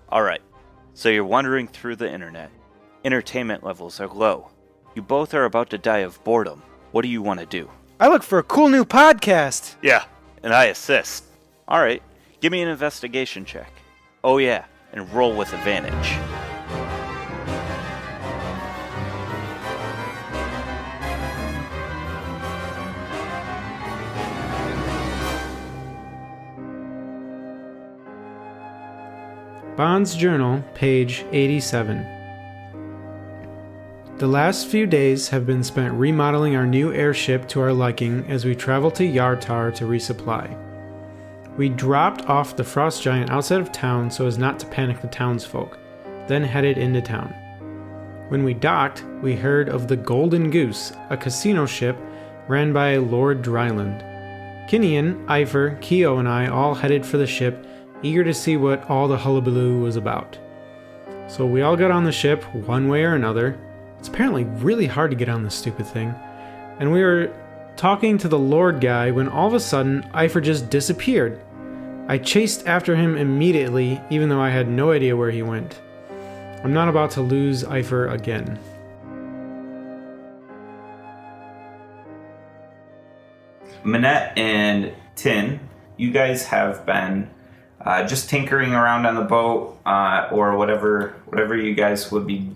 Alright, so you're wandering through the internet. Entertainment levels are low. You both are about to die of boredom. What do you want to do? I look for a cool new podcast. Yeah, and I assist. Alright, give me an investigation check. Oh yeah, and roll with advantage. Bond's Journal, page 87. The last few days have been spent remodeling our new airship to our liking as we travel to Yartar to resupply. We dropped off the frost giant outside of town so as not to panic the townsfolk, then headed into town. When we docked, we heard of the Golden Goose, a casino ship ran by Lord Dryland. Kinian, Ifer, Keo, and I all headed for the ship, eager to see what all the hullabaloo was about. So we all got on the ship, one way or another. It's apparently really hard to get on this stupid thing. And we were talking to the Lord guy when all of a sudden, Ifer just disappeared. I chased after him immediately, even though I had no idea where he went. I'm not about to lose Ifer again. Minette and Tin, you guys have been just tinkering around on the boat, or whatever you guys would be.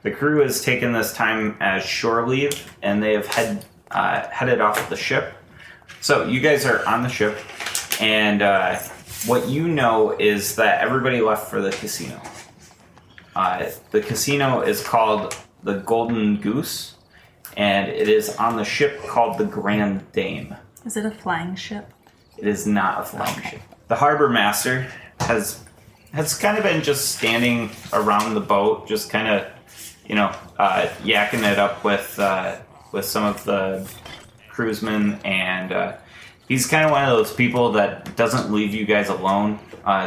The crew has taken this time as shore leave, and they have headed off the ship. So you guys are on the ship, and what you know is that everybody left for the casino. The casino is called the Golden Goose, and it is on the ship called the Grand Dame. Is it a flying ship? It is not a flying ship. The harbor master has kind of been just standing around the boat, just kind of, yakking it up with some of the crewsmen, and he's kind of one of those people that doesn't leave you guys alone.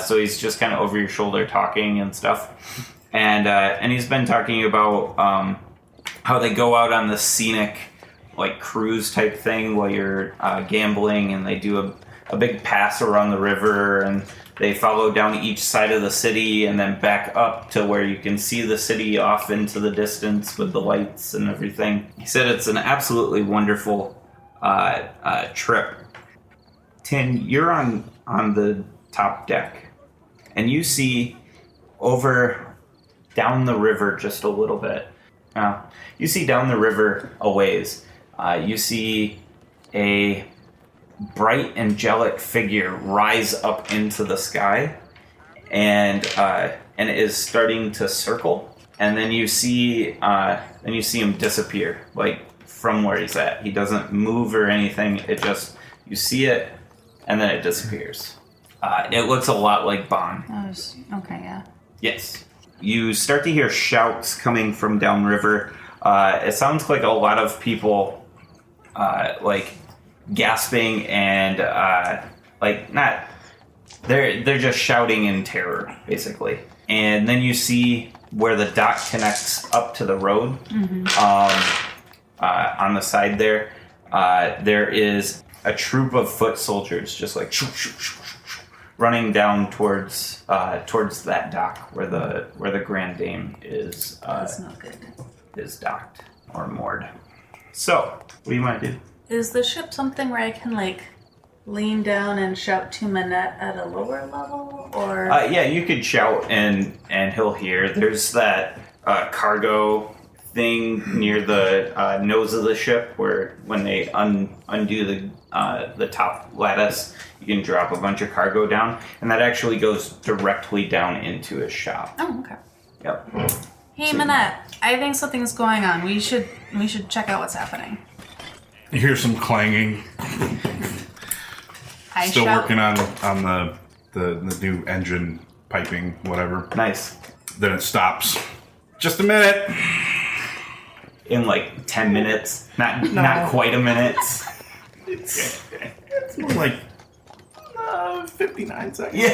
So he's just kind of over your shoulder talking and stuff, and he's been talking about how they go out on the scenic like cruise type thing while you're gambling, and they do a big pass around the river, and they follow down each side of the city and then back up to where you can see the city off into the distance with the lights and everything. He said it's an absolutely wonderful trip. Tin, you're on the top deck, and you see over down the river just a little bit. You see down the river a ways. You see a bright angelic figure rise up into the sky, and it is starting to circle, and then you see him disappear, like from where he's at. He doesn't move or anything. It just, you see it, and then it disappears. It looks a lot like Bond. Okay, yeah. Yes. You start to hear shouts coming from downriver. It sounds like a lot of people like gasping and they're just shouting in terror, basically. And then you see where the dock connects up to the road. On the side there, there is a troop of foot soldiers just like running down towards that dock where the Grand Dame is. That's not good. Is docked or moored. So, what do you want to do? Is the ship something where I can lean down and shout to Minette at a lower level, or? Yeah, you could shout and he'll hear. There's that cargo thing near the nose of the ship where when they undo the top lattice, you can drop a bunch of cargo down, and that actually goes directly down into his shop. Oh, okay. Yep. Hey, Minette, I think something's going on. We should check out what's happening. You hear some clanging. Still working on the new engine piping, whatever. Nice. Then it stops. Just a minute. In 10 minutes. Not quite a minute. It's more like 59 seconds. Yeah.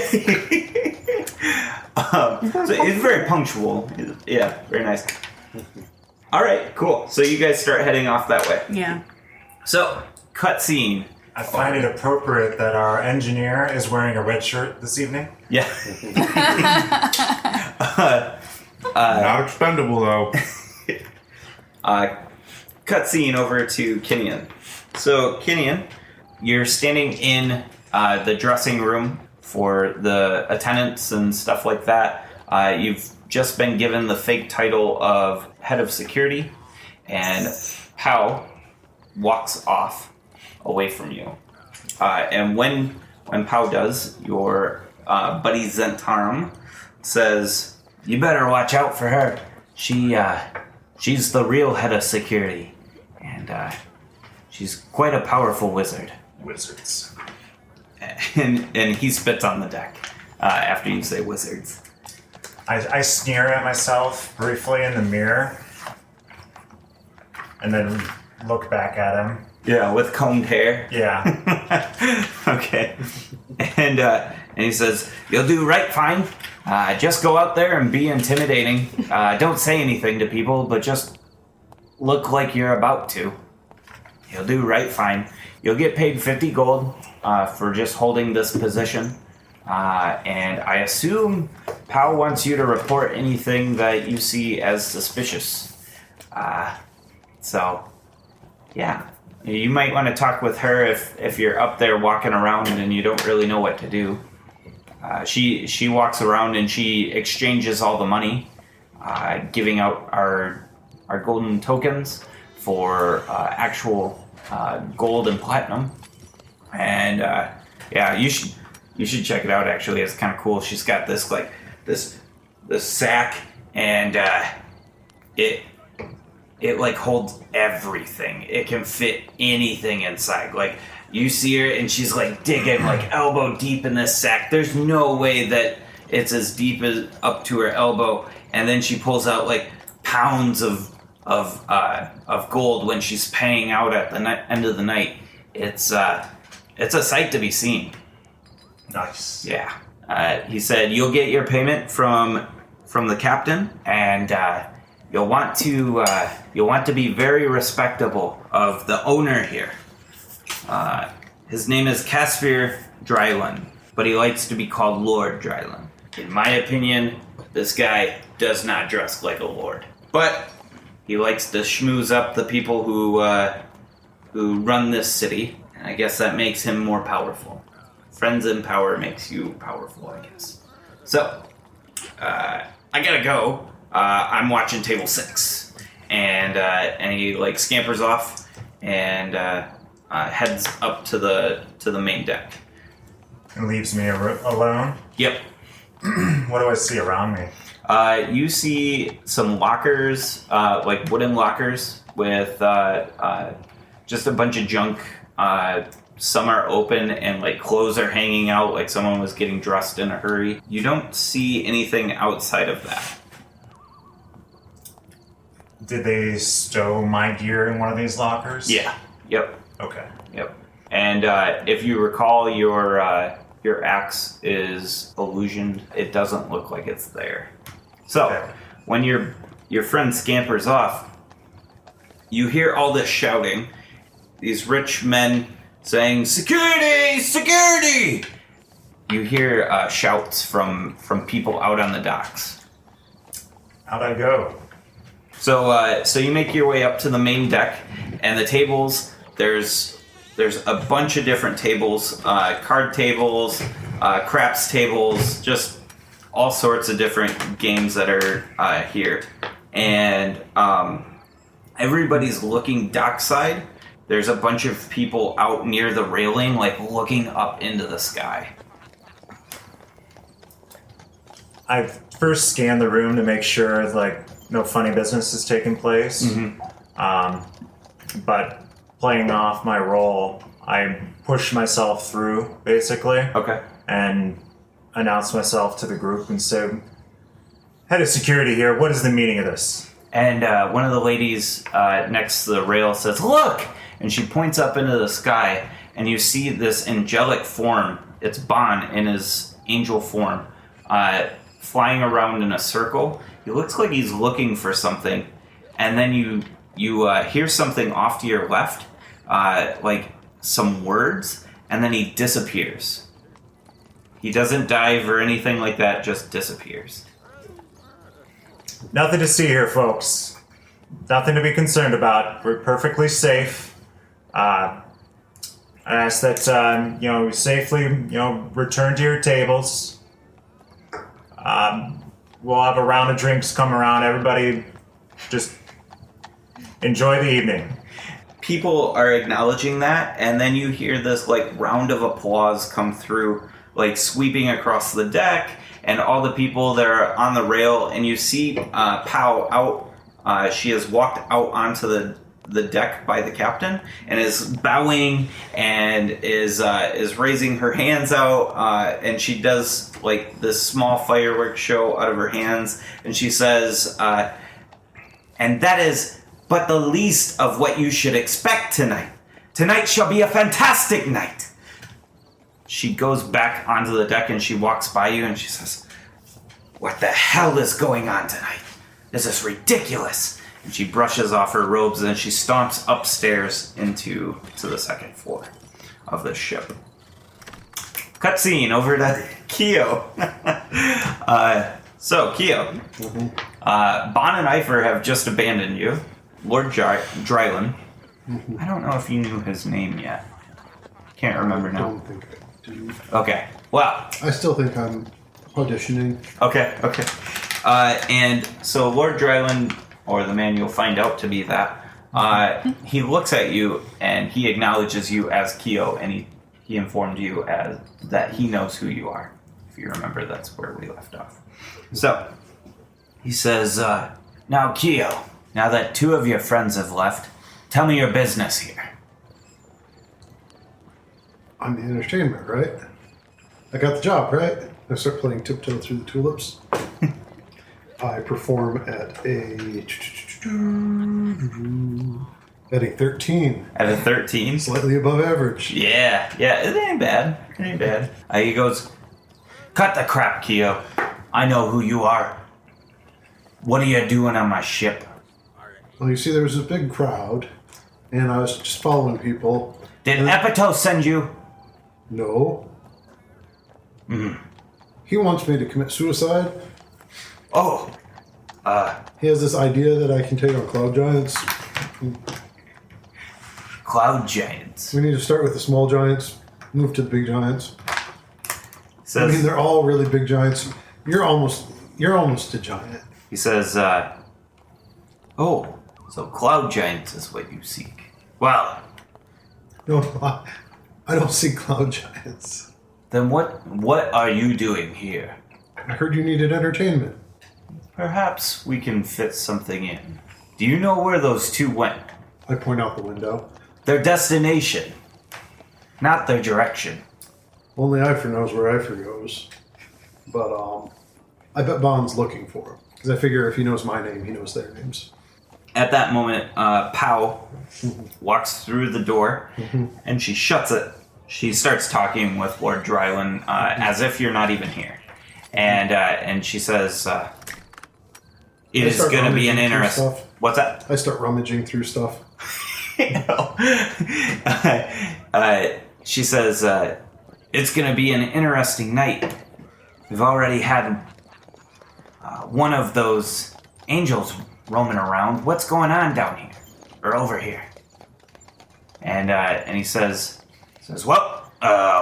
So it's very punctual. Yeah, very nice. All right, cool. So you guys start heading off that way. Yeah. So, cutscene. I find it appropriate that our engineer is wearing a red shirt this evening. Yeah. Not expendable, though. Cutscene over to Kinian. So, Kinian, you're standing in the dressing room for the attendants and stuff like that. You've just been given the fake title of head of security, and Pao walks off away from you. And when Pao does, your buddy Zentarum says, "You better watch out for her. She's the real head of security, and she's quite a powerful wizard." Wizards. And he spits on the deck after you say wizards. I sneer at myself briefly in the mirror, and then look back at him. Yeah, with combed hair. Yeah. Okay. And he says, "You'll do right fine. Just go out there and be intimidating. Don't say anything to people, but just look like you're about to. You'll do right fine. You'll get paid 50 gold for just holding this position. And I assume Pao wants you to report anything that you see as suspicious. So, yeah. You might want to talk with her if you're up there walking around and you don't really know what to do. She walks around and she exchanges all the money, giving out our golden tokens for actual gold and platinum. And yeah, you should check it out. Actually, it's kind of cool. She's got this this sack, and it like holds everything. It can fit anything inside. Like, you see her and she's like digging like elbow deep in this sack. There's no way that it's as deep as up to her elbow. And then she pulls out like pounds of gold when she's paying out at the end of the night. It's a sight to be seen. Nice. Yeah. He said you'll get your payment from the captain, and you'll want to be very respectable of the owner here. His name is Caspar Dryland, but he likes to be called Lord Dryland. In my opinion, this guy does not dress like a lord, but he likes to schmooze up the people who run this city, and I guess that makes him more powerful. Friends in power makes you powerful, I guess. So, I gotta go. I'm watching table 6, and he like scampers off and heads up to the main deck. And leaves me alone. Yep. What do I see around me? You see some lockers, like wooden lockers with just a bunch of junk. Some are open and like clothes are hanging out, like someone was getting dressed in a hurry. You don't see anything outside of that. Did they stow my gear in one of these lockers? Yeah. Yep. Okay. Yep. And if you recall, your axe is illusioned. It doesn't look like it's there. So, Okay. when your friend scampers off, you hear all this shouting. These rich men saying, "Security! Security!" You hear shouts from people out on the docks. How'd I go? So you make your way up to the main deck, and the tables, there's a bunch of different tables, card tables, craps tables, just all sorts of different games that are here. And everybody's looking dockside. There's a bunch of people out near the railing, like looking up into the sky. I first scan the room to make sure like no funny business is taking place. Mm-hmm. But playing off my role, I push myself through basically. Okay. And announce myself to the group and say, "Head of security here. What is the meaning of this?" And one of the ladies next to the rail says, "Look!" And she points up into the sky, and you see this angelic form. It's Bon in his angel form, flying around in a circle. He looks like he's looking for something, and then you hear something off to your left, like some words, and then he disappears. He doesn't dive or anything like that, just disappears. Nothing to see here, folks. Nothing to be concerned about. We're perfectly safe. I ask that, you safely, return to your tables. We'll have a round of drinks come around. Everybody just enjoy the evening. People are acknowledging that, and then you hear this round of applause come through, sweeping across the deck, and all the people that are on the rail, and you see Pow out. She has walked out onto the deck by the captain and is bowing and is raising her hands out, and she does this small fireworks show out of her hands, and she says, and that is but the least of what you should expect tonight. Tonight shall be a fantastic night. She goes back onto the deck and she walks by you and she says, what the hell is going on tonight? This is ridiculous. And she brushes off her robes and she stomps upstairs into the second floor of the ship. Cutscene over to Keo. So, Keo, Bon and Ifer have just abandoned you. Lord Dryland. I don't know if you knew his name yet. Can't remember I now. don't think I do. Okay. Well. I still think I'm auditioning. Okay. And so Lord Dryland, or the man you'll find out to be that, he looks at you and he acknowledges you as Keo, and he informed you as that he knows who you are. If you remember, that's where we left off. So, he says, now Keo, now that two of your friends have left, tell me your business here. I'm the entertainment, right? I got the job, right? I start playing Tiptoe Through the Tulips. I perform at a 13. At a 13? Slightly above average. Yeah, it ain't bad. He goes, cut the crap, Keo. I know who you are. What are you doing on my ship? Well, you see, there was a big crowd, and I was just following people. Did Epito send you? No. He wants me to commit suicide. Oh. He has this idea that I can take on cloud giants. Cloud giants. We need to start with the small giants, move to the big giants. Says, I mean, they're all really big giants. You're almost a giant. He says, oh, so cloud giants is what you seek. Well. No, I don't see cloud giants. Then what are you doing here? I heard you needed entertainment. Perhaps we can fit something in. Do you know where those two went? I point out the window. Their destination, not their direction. Only Ifer knows where Ifer goes. But, I bet Bond's looking for him. Because I figure if he knows my name, he knows their names. At that moment, Pow walks through the door, and she shuts it. She starts talking with Lord Dryland as if you're not even here. And she says, it is going to be an interesting... What's that? I start rummaging through stuff. She says, it's going to be an interesting night. We've already had one of those angels roaming around. What's going on down here? Or over here? And he says, well,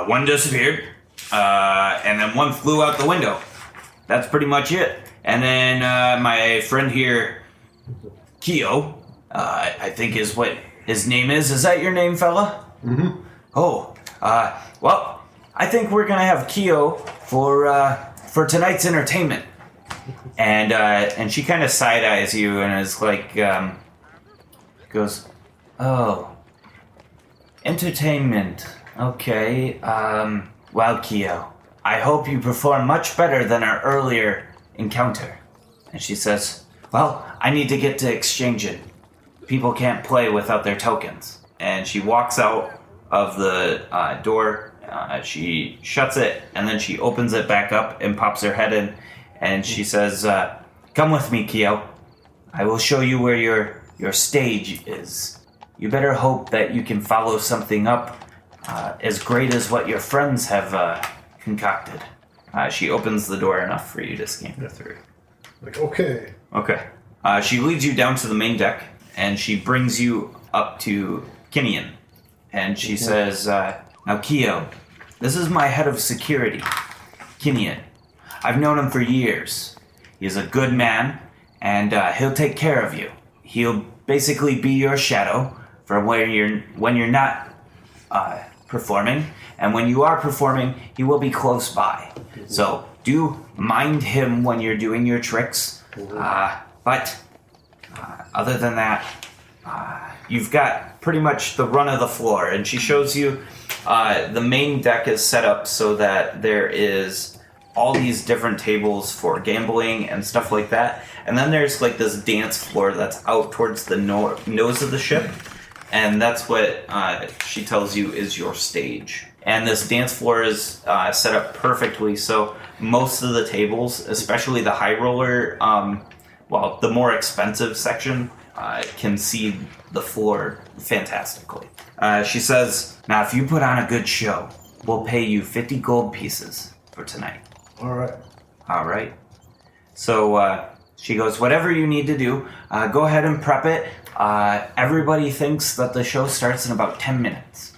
one disappeared, and then one flew out the window. That's pretty much it. And then my friend here, Keo, I think is what his name is. Is that your name, fella? Mm-hmm. Oh, well, I think we're gonna have Keo for tonight's entertainment. And she kind of side eyes you and is like, goes, oh, entertainment. Okay. Well, Keo, I hope you perform much better than our earlier encounter. And she says, well, I need to get to exchanging. People can't play without their tokens. And she walks out of the door. She shuts it, and then she opens it back up and pops her head in. And she says, come with me, Keo. I will show you where your stage is. You better hope that you can follow something up as great as what your friends have concocted. She opens the door enough for you to scamper through. Like, okay. Okay. She leads you down to the main deck, and she brings you up to Kinian. And she says, now, Keo, this is my head of security, Kinian. I've known him for years. He's a good man, and he'll take care of you. He'll basically be your shadow for when you're not performing, and when you are performing, he will be close by. So do mind him when you're doing your tricks. But other than that, you've got pretty much the run of the floor. And she shows you the main deck is set up so that there is all these different tables for gambling and stuff like that. And then there's like this dance floor that's out towards the nose of the ship. And that's what she tells you is your stage. And this dance floor is set up perfectly. So most of the tables, especially the high roller, the more expensive section, can see the floor fantastically. She says, now if you put on a good show, we'll pay you 50 gold pieces for tonight. All right. All right. So she goes, whatever you need to do, go ahead and prep it. Everybody thinks that the show starts in about 10 minutes.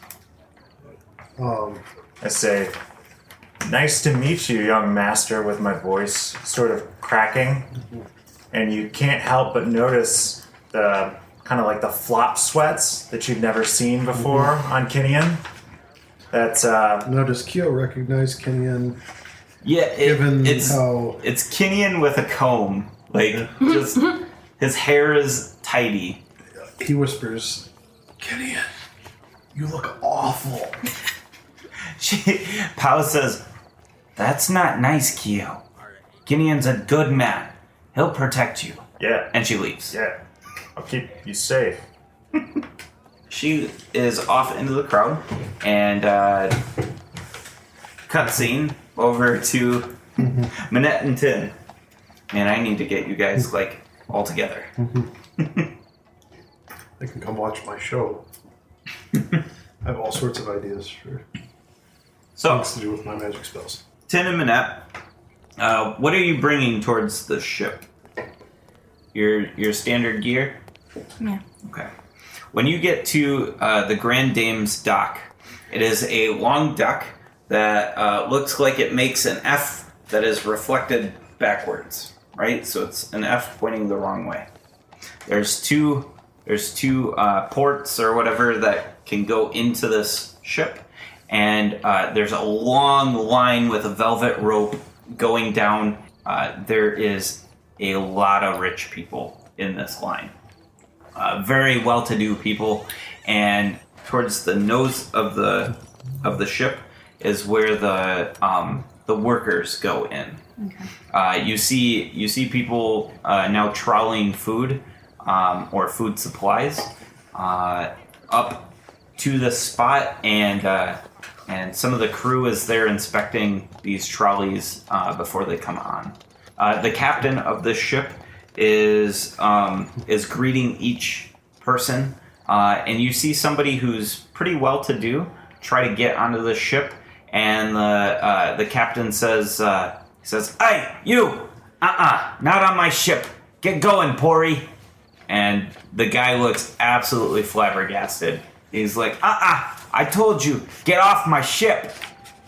I say, nice to meet you, young master, with my voice sort of cracking. And you can't help but notice the kind of like the flop sweats that you've never seen before on Kinian. That's Now, does Keo recognize Kenyan? Yeah, it's how Kinian with a comb. Like, just his hair is tidy. he whispers, Kenyan, you look awful. Pao says, that's not nice, Keo. Kinian's a good man. He'll protect you. yeah, And she leaves. yeah. I'll keep you safe. She is off into the crowd, and cutscene over to Minette and Tin. Man, I need to get you guys like all together. They can come watch my show. I have all sorts of ideas for So, things to do with my magic spells. Tin and Minette, what are you bringing towards the ship? Your standard gear? Yeah. Okay. When you get to the Grand Dame's dock, it is a long dock that looks like it makes an F that is reflected backwards, right? So it's an F pointing the wrong way. There's two ports or whatever that can go into this ship, and there's a long line with a velvet rope going down. There is a lot of rich people in this line. Very well-to-do people, and towards the nose of the ship is where the workers go in. Okay. You see people now trawling food or food supplies up to the spot, and some of the crew is there inspecting these trolleys before they come on. The captain of this ship is greeting each person, and you see somebody who's pretty well-to-do try to get onto the ship, and the captain says, "Hey, you! Not on my ship. Get going, Pori." And the guy looks absolutely flabbergasted. He's like, I told you, get off my ship.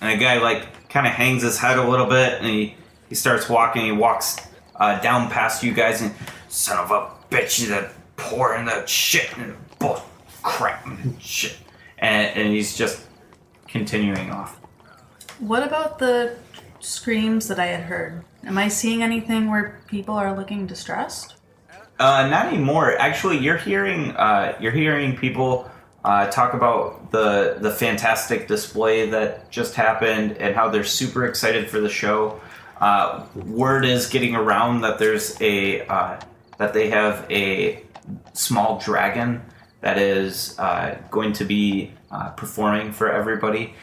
And the guy like kind of hangs his head a little bit, and he starts walking. He walks down past you guys, and son of a bitch, that pouring that shit and bull crap and shit. And he's just continuing off. What about the screams that I had heard? Am I seeing anything where people are looking distressed? Not anymore. Actually, you're hearing people talk about the fantastic display that just happened and how they're super excited for the show. Word is getting around that there's that they have a small dragon that is going to be performing for everybody.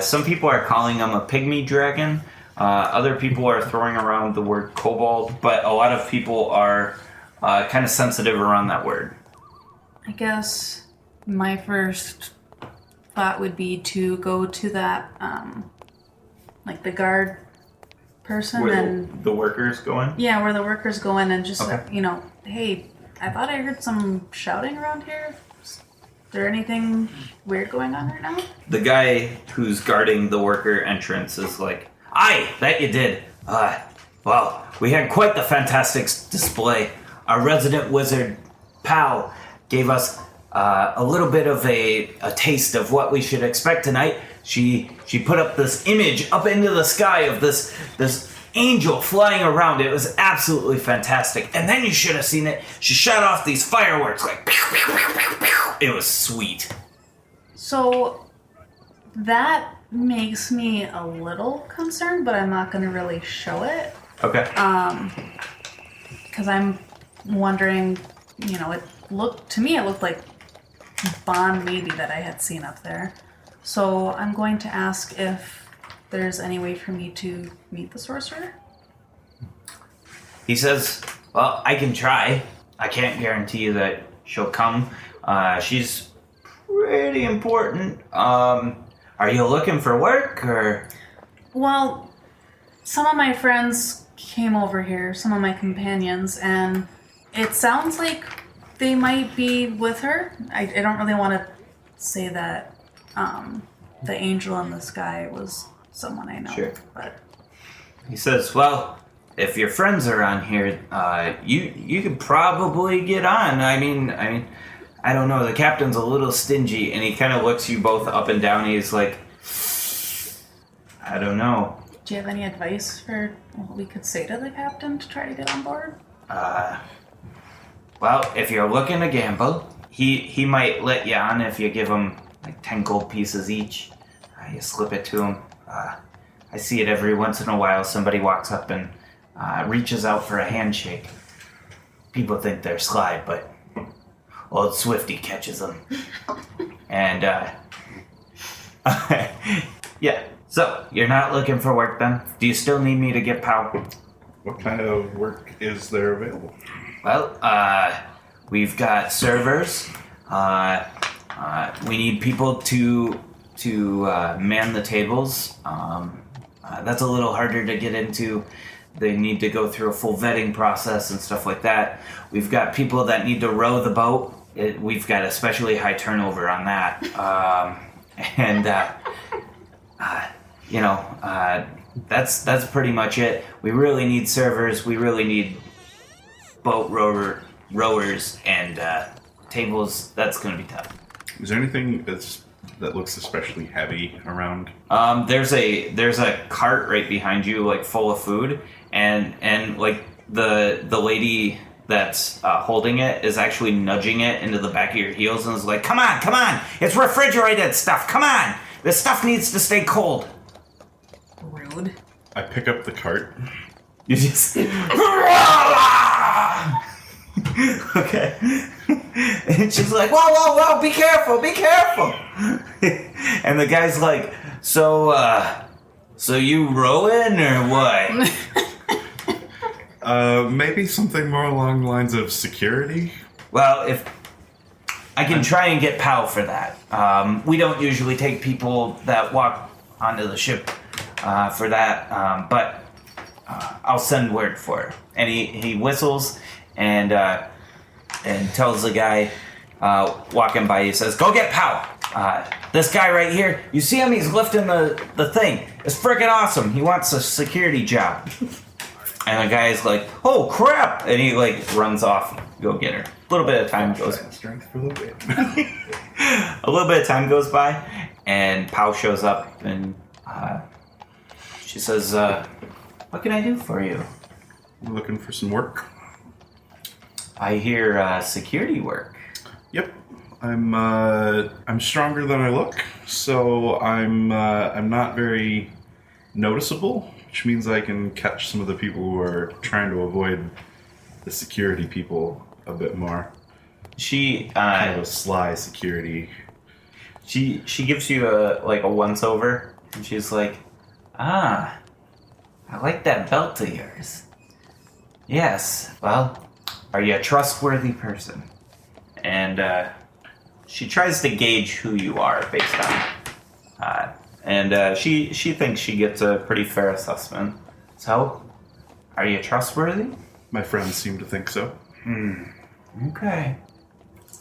Some people are calling him a pygmy dragon. Other people are throwing around the word kobold, but a lot of people are kind of sensitive around that word. I guess my first thought would be to go to that, like the guard person Where and the workers go in? yeah, where the workers go in and just Okay. hey, I thought I heard some shouting around here. Is there anything weird going on right now? The guy who's guarding the worker entrance is like, "Aye, that you did. Well, we had quite the fantastic display. Our resident wizard, Pal, gave us a little bit of a taste of what we should expect tonight. She put up this image up into the sky of this angel flying around. It was absolutely fantastic. And then you should have seen it. She shot off these fireworks like pew, pew, pew, pew, pew. It was sweet." So that makes me a little concerned, but I'm not going to really show it. Okay. Because I'm wondering, it looked like Bond maybe that I had seen up there. So I'm going to ask if there's any way for me to meet the sorcerer. He says, "Well, I can try. I can't guarantee you that she'll come. She's pretty important. Are you looking for work, or?" Well, some of my friends came over here, some of my companions, and it sounds like they might be with her. I don't really want to say that the angel in the sky was someone I know. Sure. But He says, "Well, if your friends are on here, you could probably get on. I mean, I don't know. The captain's a little stingy," and he kind of looks you both up and down. He's like, "I don't know. do you have any advice for what we could say to the captain to try to get on board? Well, if you're looking to gamble, he might let you on if you give him like 10 gold pieces each. You slip it to him. I see it every once in a while. Somebody walks up and reaches out for a handshake. People think they're sly, but old Swifty catches them." And yeah. So you're not looking for work then? Do you still need me to get power? What kind of work is there available? Well, we've got servers. We need people to man the tables. That's a little harder to get into. They need to go through a full vetting process and stuff like that. We've got people that need to row the boat. We've got especially high turnover on that. That's pretty much it. We really need servers. We really need boat rowers and tables. That's going to be tough. Is there anything that looks especially heavy around? There's a cart right behind you, like full of food, and like the lady that's holding it is actually nudging it into the back of your heels and is like, come on, it's refrigerated stuff. Come on, this stuff needs to stay cold." Rude. I pick up the cart. You just okay. And she's like, whoa, be careful. And the guy's like, so you rowing or what? Maybe something more along the lines of security? Well, if I can try and get POW for that. We don't usually take people that walk onto the ship for that, but I'll send word for it. And he whistles and tells the guy walking by, he says, "Go get POW. This guy right here, you see him? He's lifting the thing. It's freaking awesome. He wants a security job." And the guy's like, "Oh crap!" And he like runs off. Go get her. A little bit of time goes. Strength for the win. A little bit of time goes by, and POW shows up, and she says, "What can I do for you?" I'm looking for some work. I hear security work. Yep. I'm stronger than I look, so I'm not very noticeable, which means I can catch some of the people who are trying to avoid the security people a bit more. She Kind of a sly security. she gives you a once over, and she's like, "I like that belt of yours. Yes. Well, are you a trustworthy person?" And she tries to gauge who you are based on, and she thinks she gets a pretty fair assessment. So, are you trustworthy? My friends seem to think so. Okay.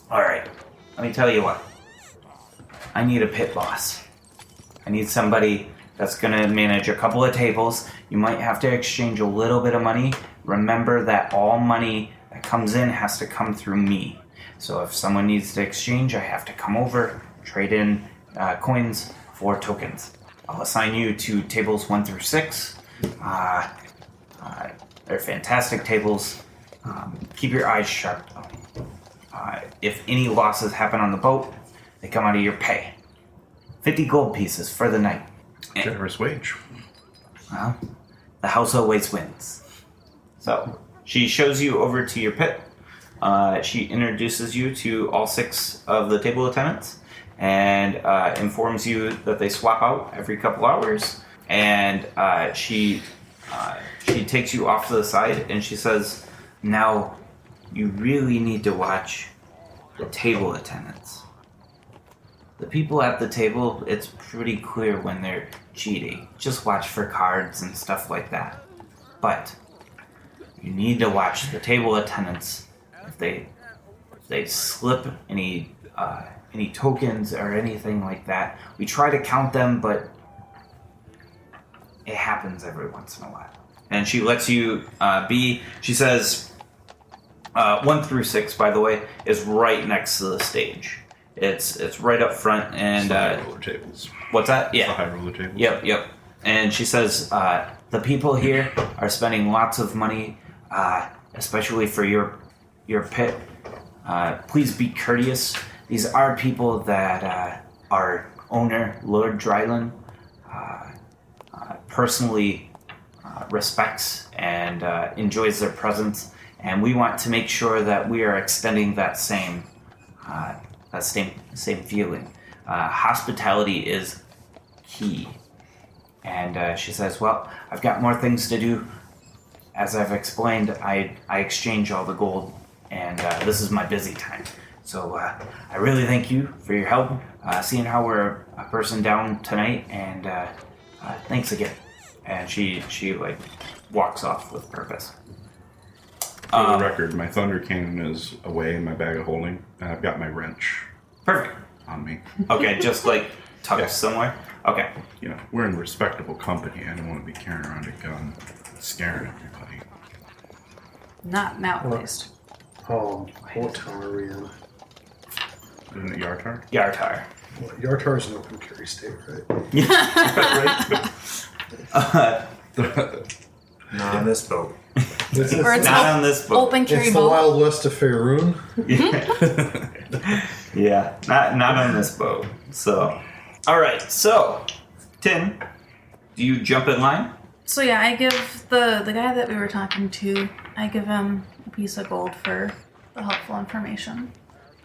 Alright, let me tell you what. I need a pit boss. I need somebody that's gonna manage a couple of tables. You might have to exchange a little bit of money. Remember that all money that comes in has to come through me. So if someone needs to exchange, I have to come over, trade in coins for tokens. I'll assign you to tables 1 through 6. They're fantastic tables. Keep your eyes sharp, though. If any losses happen on the boat, they come out of your pay. 50 gold pieces for the night. Generous wage. Well, the house always wins. So, she shows you over to your pit. She introduces you to all 6 of the table attendants and informs you that they swap out every couple hours. And she takes you off to the side and she says, now, you really need to watch the table attendants. The people at the table, it's pretty clear when they're cheating. Just watch for cards and stuff like that. But you need to watch the table attendants. If they slip any tokens or anything like that, we try to count them, but it happens every once in a while. And she lets you be. She says 1 through 6, by the way, is right next to the stage. It's right up front, and high roller tables. What's that? The Yeah. high roller tables. Yep. And she says the people here are spending lots of money, especially for your pit. Please be courteous. These are people that our owner, Lord Dryland, personally respects and enjoys their presence, and we want to make sure that we are extending that same feeling. Hospitality is key. And she says, well, I've got more things to do. As I've explained, I exchange all the gold, and this is my busy time. So I really thank you for your help, seeing how we're a person down tonight, and thanks again. And she like walks off with purpose. For the record, my thunder cannon is away in my bag of holding, and I've got my wrench Perfect. on me. Okay, just like tucked Yeah. somewhere. Okay. You know, we're in respectable company. I don't want to be carrying around a gun, scaring everybody. Not now, at least. What town are we in? Isn't it Yartar? Yartar. Well, Yartar is an open carry state, right? Not on this boat. Or it's Not on this boat. open carry It's the boat. Wild West of Faerun. Yeah, not on this boat. So, all right. So, Tim, do you jump in line? So yeah, I give the guy that we were talking to, I give him a piece of gold for the helpful information.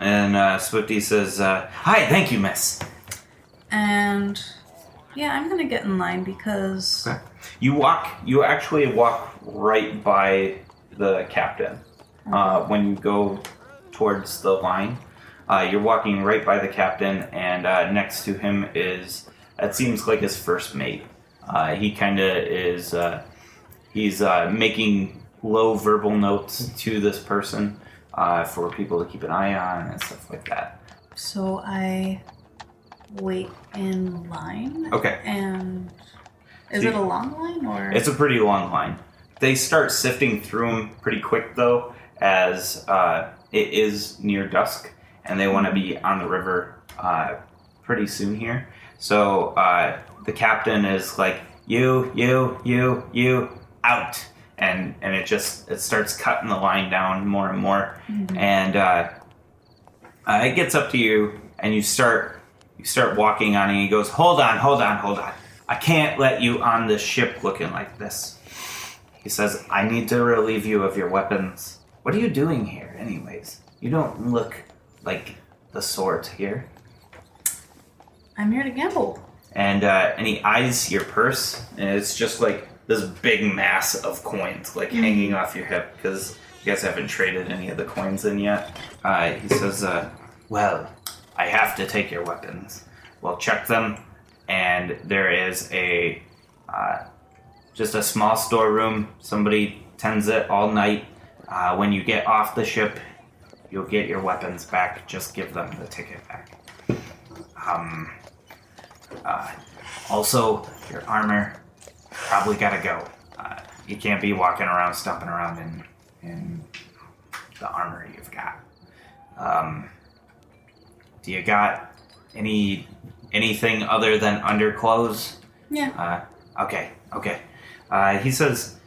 And Swifty says, "Hi, thank you, miss." And yeah, I'm gonna get in line because Okay. You actually walk right by the captain. When you go towards the line, you're walking right by the captain, and next to him is, it seems like his first mate. He kind of is, he's making low verbal notes to this person for people to keep an eye on and stuff like that. so I wait in line. Okay. And is So it a long line or? It's a pretty long line. They start sifting through them pretty quick, though, as it is near dusk, and they want to be on the river pretty soon here. So the captain is like, you, out. And it starts cutting the line down more and more. Mm-hmm. And it gets up to you, and you start walking on it, and he goes, hold on. I can't let you on this ship looking like this. He says, I need to relieve you of your weapons. What are you doing here, anyways? You don't look like the sort here. I'm here to gamble. And he eyes your purse, and it's just like this big mass of coins, like hanging off your hip, because you guys haven't traded any of the coins in yet. He says, well, I have to take your weapons. Well, check them, and there is a just a small storeroom. Somebody tends it all night. When you get off the ship, you'll get your weapons back. Just give them the ticket back. Also, your armor probably gotta go. You can't be walking around, stomping around in the armor you've got. Do you got anything other than underclothes? Yeah. Okay. He says,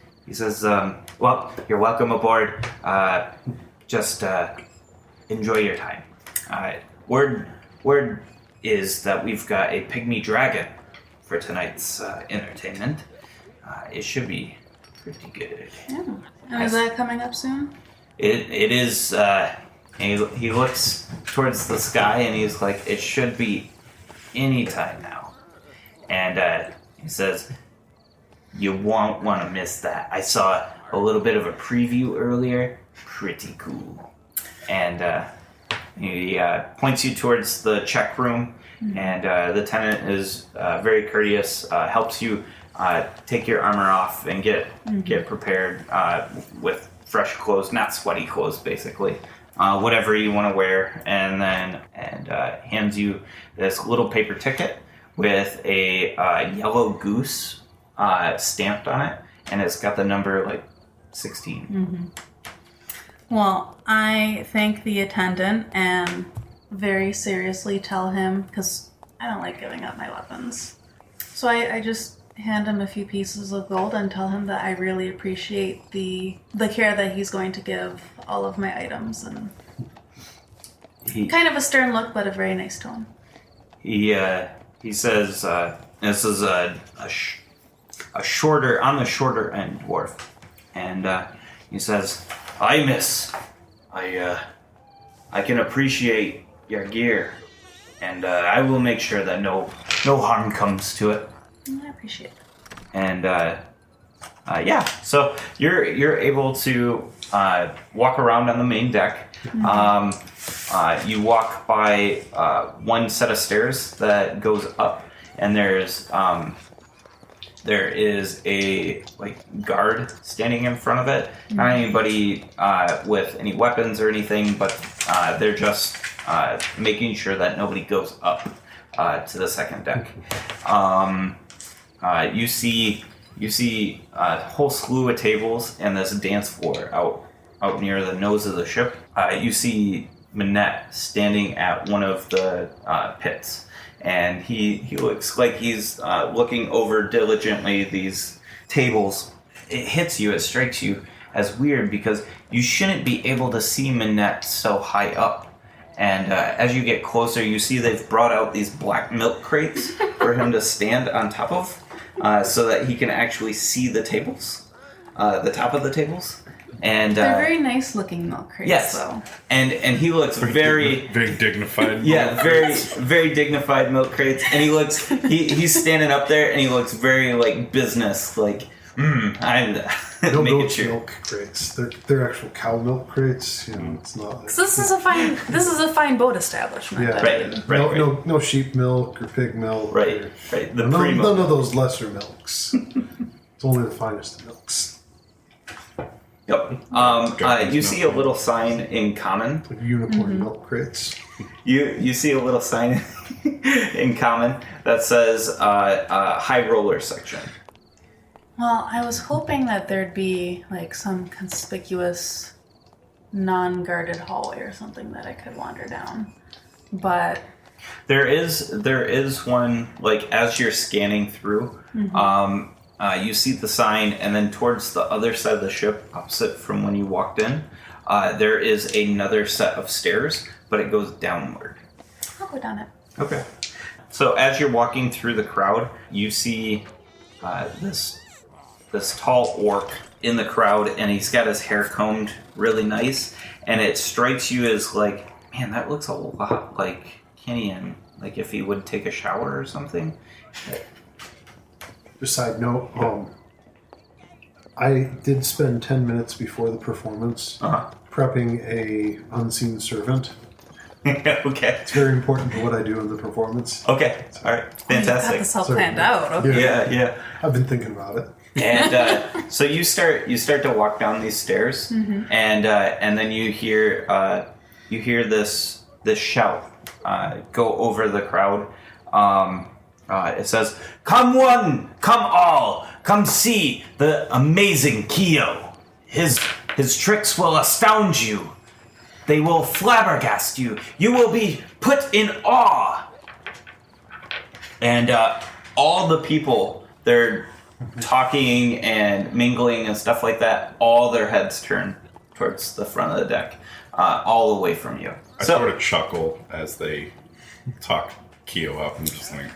well, you're welcome aboard. Just enjoy your time. Word is that we've got a pygmy dragon for tonight's entertainment. It should be pretty good. Yeah. And is that coming up soon? It is. He looks towards the sky and he's like, it should be any time now. And he says, you won't want to miss that. I saw a little bit of a preview earlier. Pretty cool. And he points you towards the check room. And the tenant is very courteous, helps you take your armor off and get prepared with fresh clothes, not sweaty clothes, basically. Whatever you want to wear, and hands you this little paper ticket with a yellow goose stamped on it, and it's got the number 16. Well, I thank the attendant and very seriously tell him, because I don't like giving up my weapons. So I just hand him a few pieces of gold and tell him that I really appreciate the care that he's going to give all of my items, and kind of a stern look, but a very nice tone. He says this is a shorter on the shorter end dwarf, and he says, "Hi, miss. I can appreciate your gear, and I will make sure that no harm comes to it." I appreciate it. And so you're able to walk around on the main deck. You walk by one set of stairs that goes up, and there is a guard standing in front of it. Not anybody with any weapons or anything, but they're just making sure that nobody goes up to the second deck. You see a whole slew of tables and this dance floor out near the nose of the ship. You see Minette standing at one of the pits, and he looks like he's looking over diligently these tables. It hits you, it strikes you as weird because you shouldn't be able to see Minette so high up. And as you get closer, you see they've brought out these black milk crates for him to stand on top of, so that he can actually see the tables, the top of the tables. And they're very nice looking milk crates. Yes, though. and he looks very dignified. Yeah, very dignified milk crates. And he's standing up there, and he looks very business, I'm No, making sure. milk crates. They're actual cow milk crates. It's not. So this is a fine boat establishment. Yeah, Right. No sheep milk or pig milk. Right. The None of those lesser milks. It's only the finest of milks. Yep. You see a little sign in common. Like unicorn milk crates. You see a little sign in common that says high roller section. Well, I was hoping that there'd be some conspicuous non-guarded hallway or something that I could wander down. But there is one, as you're scanning through, you see the sign, and then towards the other side of the ship, opposite from when you walked in, there is another set of stairs, but it goes downward. I'll go down it. Okay. So as you're walking through the crowd, you see this tall orc in the crowd, and he's got his hair combed really nice, and it strikes you as man, that looks a lot like Kenyan, if he would take a shower or something. Just side note, I did spend 10 minutes before the performance prepping a unseen servant. Okay. It's very important to what I do in the performance. Okay. All right. Fantastic. You got this all planned out. Okay. Yeah. I've been thinking about it. And so you start to walk down these stairs, and then you hear this shout go over the crowd. It says, "Come one, come all, come see the amazing Keo. His tricks will astound you. They will flabbergast you. You will be put in awe." And all the people, they're talking and mingling and stuff like that, all their heads turn towards the front of the deck, all away from you. I sort of chuckle as they talk Keo up and just like...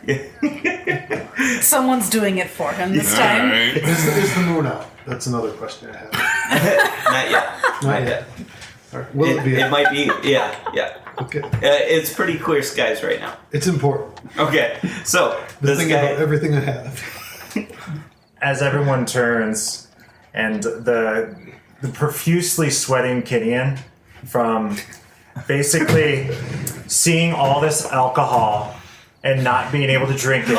Someone's doing it for him this time. Right. Is the moon out? That's another question I have. Not yet. All right. Will it be It out? might be, yeah. Okay. It's pretty clear skies right now. It's important. Okay, so this Think guy... about everything I have. As everyone turns, and the profusely sweating Kinian from basically seeing all this alcohol and not being able to drink it,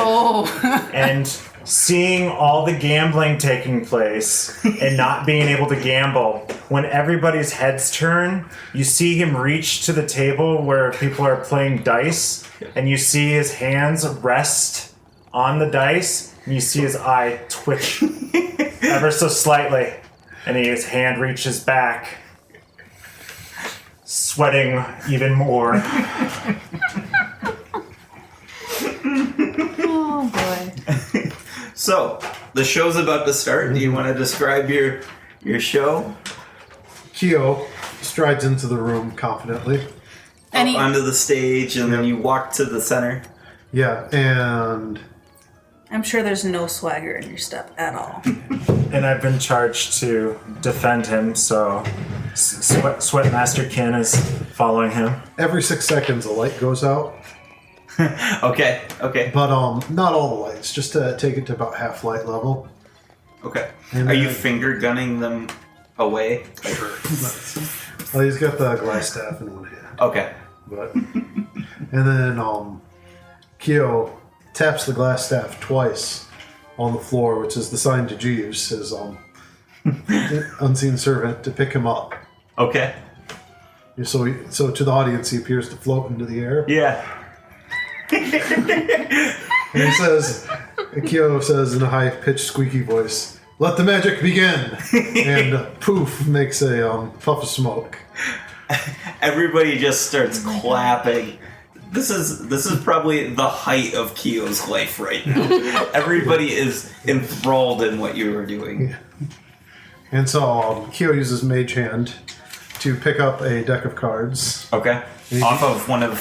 and seeing all the gambling taking place and not being able to gamble. When everybody's heads turn, you see him reach to the table where people are playing dice, and you see his hands rest on the dice, and you see his eye twitch ever so slightly, and his hand reaches back, sweating even more. Oh boy. So, the show's about to start. Do you want to describe your show? Keo strides into the room confidently. And he, Onto the stage, and then you walk to the center. Yeah, and I'm sure there's no swagger in your step at all. And I've been charged to defend him, so Sweatmaster Kin is following him. every 6 seconds a light goes out. Okay. But not all the lights, just to take it to about half light level. Okay. And Are you then- finger gunning them away? Well, he's got the glass staff in one hand. Okay. But and then Keo taps the glass staff twice on the floor, which is the sign to Jeeves, his unseen servant, to pick him up. Okay. So to the audience, he appears to float into the air. Yeah. And he says, Keo says in a high-pitched, squeaky voice, "Let the magic begin!" And poof, makes a puff of smoke. Everybody just starts clapping. This is probably the height of Keo's life right now. Everybody is enthralled in what you are doing. Yeah. And so Keo uses Mage Hand to pick up a deck of cards. Okay. Off of one of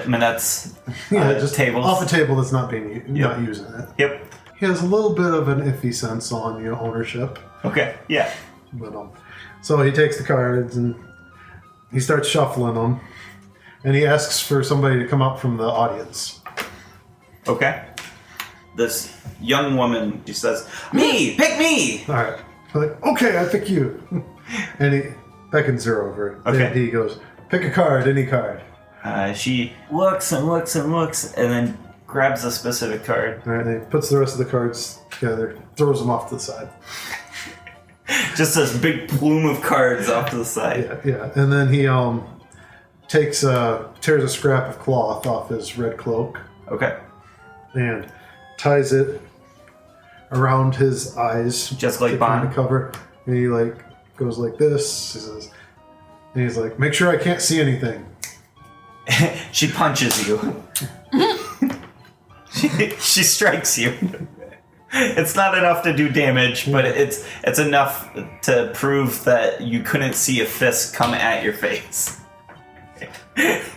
Manette's Just tables. off a table that's not using it. Yep. He has a little bit of an iffy sense on ownership. Okay. Yeah. But so he takes the cards and he starts shuffling them, and he asks for somebody to come up from the audience. Okay. This young woman, she says, "Me, pick me." All right. I'm like, okay, I pick you. And he beckons her over. Okay. And he goes, "Pick a card, any card." She looks and looks and looks, and then grabs a specific card. All right. And he puts the rest of the cards together, throws them off to the side. Just this big plume of cards off to the side. Yeah. And then he tears a scrap of cloth off his red cloak Okay. and ties it around his eyes, Just like to kind Bond. of cover. And he goes like this. He says, and he's like, "Make sure I can't see anything." She punches you. she strikes you. It's not enough to do damage, but it's enough to prove that you couldn't see a fist come at your face.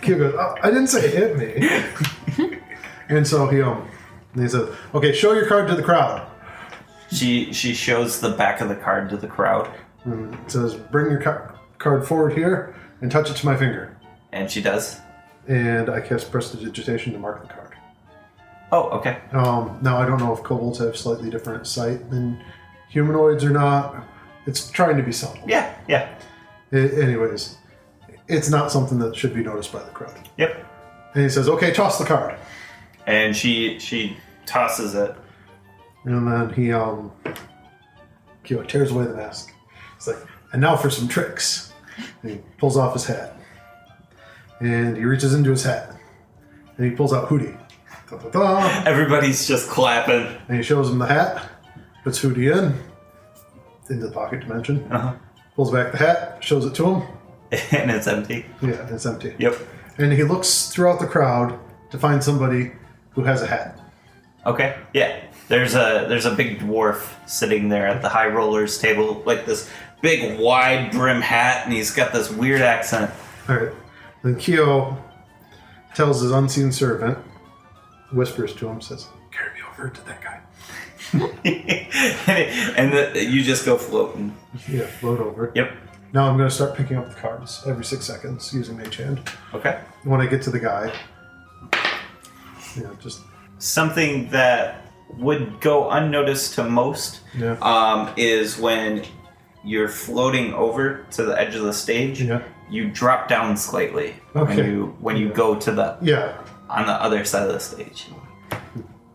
Keo goes, "Oh, I didn't say hit me." And so he says, "Okay, show your card to the crowd." She shows the back of the card to the crowd, And it says, "Bring your card forward here and touch it to my finger." and she does. And I cast Prestidigitation to mark the card. Oh, okay. Now, I don't know if kobolds have slightly different sight than humanoids or not. It's trying to be subtle. Yeah. Anyways, it's not something that should be noticed by the crowd. Yep. And he says, "Okay, toss the card." And she tosses it. And then he Kyo tears away the mask. He's like, and now for some tricks. And he pulls off his hat. And he reaches into his hat. And he pulls out Hootie. Ta-ta-ta. Everybody's just clapping. And he shows him the hat. Puts Hootie into the pocket dimension. Pulls back the hat. Shows it to him. And it's empty. Yeah, it's empty. Yep. And he looks throughout the crowd to find somebody who has a hat. Okay. Yeah. There's a big dwarf sitting there at the high rollers table, like this big wide brim hat, and he's got this weird accent. All right. Then Kyo tells his unseen servant, whispers to him, says, "Carry me over to that guy." You just go floating. Yeah, float over. Yep. Now I'm going to start picking up the cards every 6 seconds using Mage Hand. Okay. When I get to the guy, just... Something that would go unnoticed to most is when you're floating over to the edge of the stage, you drop down slightly when you go to the on the other side of the stage.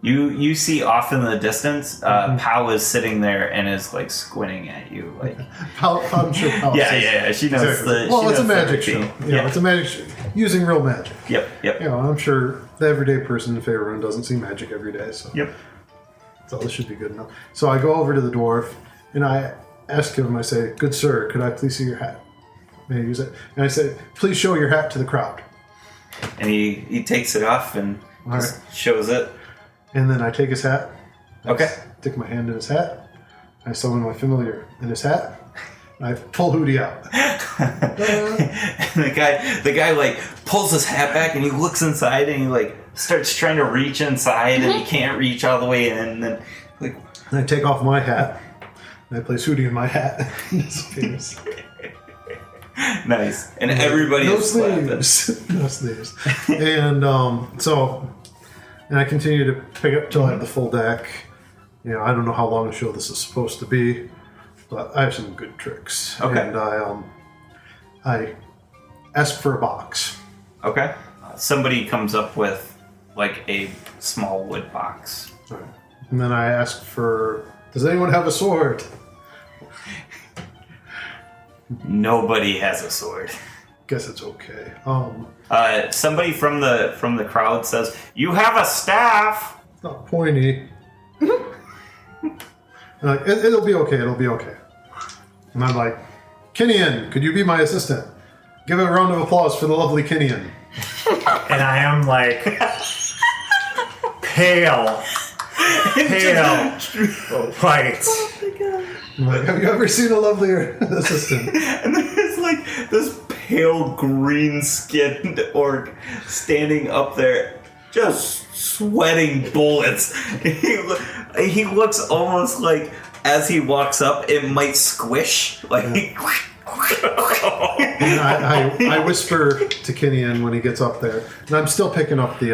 You see off in the distance, Pao is sitting there and is like squinting at you, like. I'm sure Pao Yeah. She knows exactly. the. Well, she it's a knows magic the show. routine. Yeah, it's a magic show using real magic. Yep. I'm sure the everyday person in Faerun doesn't see magic every day, so. Yep. So this should be good enough. So I go over to the dwarf and I ask him. I say, "Good sir, could I please see your hat?" May I use it? And I say, "Please show your hat to the crowd." And he takes it off and just shows it. And then I take his hat. Okay. Stick my hand in his hat. I summon my familiar in his hat. And I pull Hootie out. And the guy like pulls his hat back and he looks inside and he like starts trying to reach inside and he can't reach all the way in. And then like And I take off my hat. And I place Hootie in my hat. And disappears. Nice. And everybody is sleeves. No sleeves. And and I continue to pick up till I have the full deck. I don't know how long a show this is supposed to be, but I have some good tricks. Okay. And I ask for a box. Okay. Somebody comes up with like a small wood box. All right. And then I ask for, does anyone have a sword? Nobody has a sword. Guess it's okay. Somebody from the crowd says, "You have a staff." It's not pointy. Like, it'll be okay. It'll be okay. And I'm like, "Kinian, could you be my assistant? Give a round of applause for the lovely Kinian." And I am like pale white. I'm like, "Have you ever seen a lovelier assistant?" And there's like this pale green-skinned orc standing up there, just sweating bullets. He looks almost like, as he walks up, it might squish. Like, And I whisper to Kinian when he gets up there, and I'm still picking up the.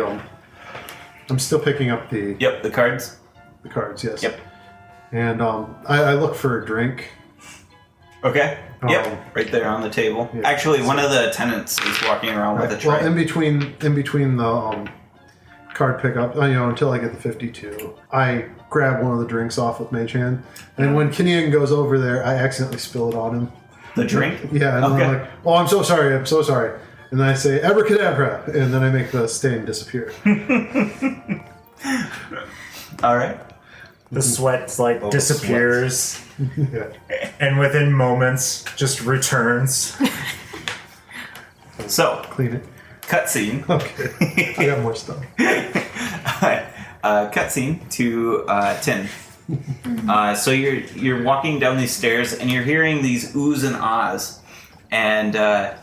Yep, the cards. The cards, yes. Yep. And I look for a drink. Okay. Yep. Right there on the table. Yeah. Actually, one of the tenants is walking around with a tray. Well, in between the card pickup, until I get the 52, I grab one of the drinks off with Mage Hand, and when Kinian goes over there, I accidentally spill it on him. The drink? Yeah, and Okay. I'm like, "Oh, I'm so sorry, and then I say abracadabra, and then I make the stain disappear. All right. The sweat like disappears, Yeah. and within moments just returns. So, Clean it. cutscene. Okay. I got more stuff. Cutscene to Tin. So you're walking down these stairs and you're hearing these oohs and ahs, and up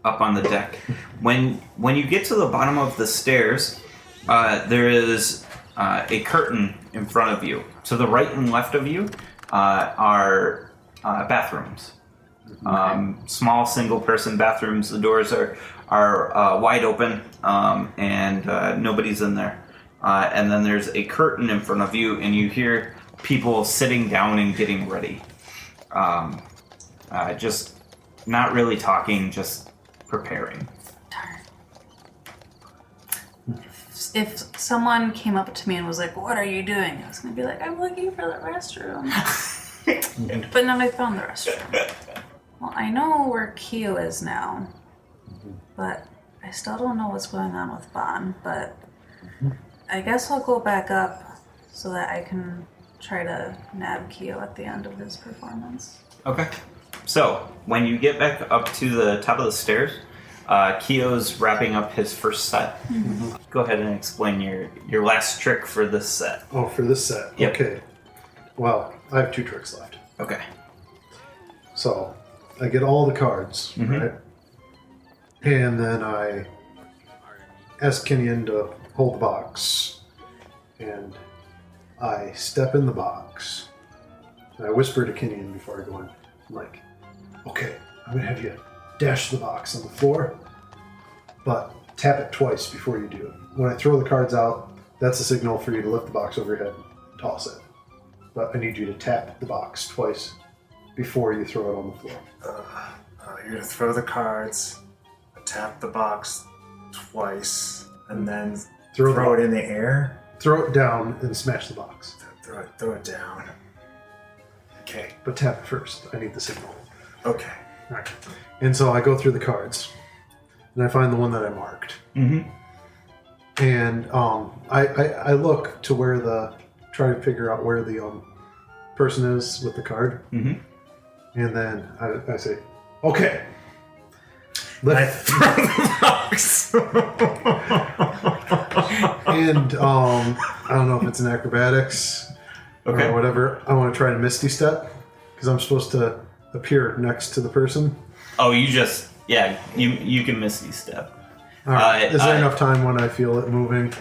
on the deck. When you get to the bottom of the stairs, there is a curtain in front of you. To the right and left of you are bathrooms. Small single-person bathrooms. The doors are wide open, and nobody's in there. And then there's a curtain in front of you, and you hear people sitting down and getting ready. Just not really talking, just preparing. if someone came up to me and was like, "What are you doing?" I was gonna be like, "I'm looking for the restroom," but then I found the restroom. Well, I know where Keo is now, but I still don't know what's going on with Bon. But I guess I'll go back up so that I can try to nab Keo at the end of his performance. Okay. So, when you get back up to the top of the stairs, Keo's wrapping up his first set. Go ahead and explain your last trick for this set. Oh, for this set? Yep. Okay. Well, I have 2 tricks left. Okay. So, I get all the cards, right? And then I ask Kenyon to hold the box. And I step in the box. And I whisper to Kenyon before I go in. I'm like, okay, I'm going to have you dash the box on the floor, but tap it twice before you do it. When I throw the cards out, that's a signal for you to lift the box over your head and toss it. But I need you to tap the box twice before you throw it on the floor. You're going to throw the cards, tap the box twice, and then throw it in the air? Throw it down and smash the box. Throw it down. Okay. But tap it first. I need the signal. Okay. All right. And so I go through the cards, and I find the one that I marked. And I look to try to figure out where the person is with the card. And then I say, okay. I throw the box. And I don't know if it's an acrobatics or whatever. I want to try to Misty Step because I'm supposed to appear next to the person. Oh, you can Misty Step. All right. Is there enough time when I feel it moving?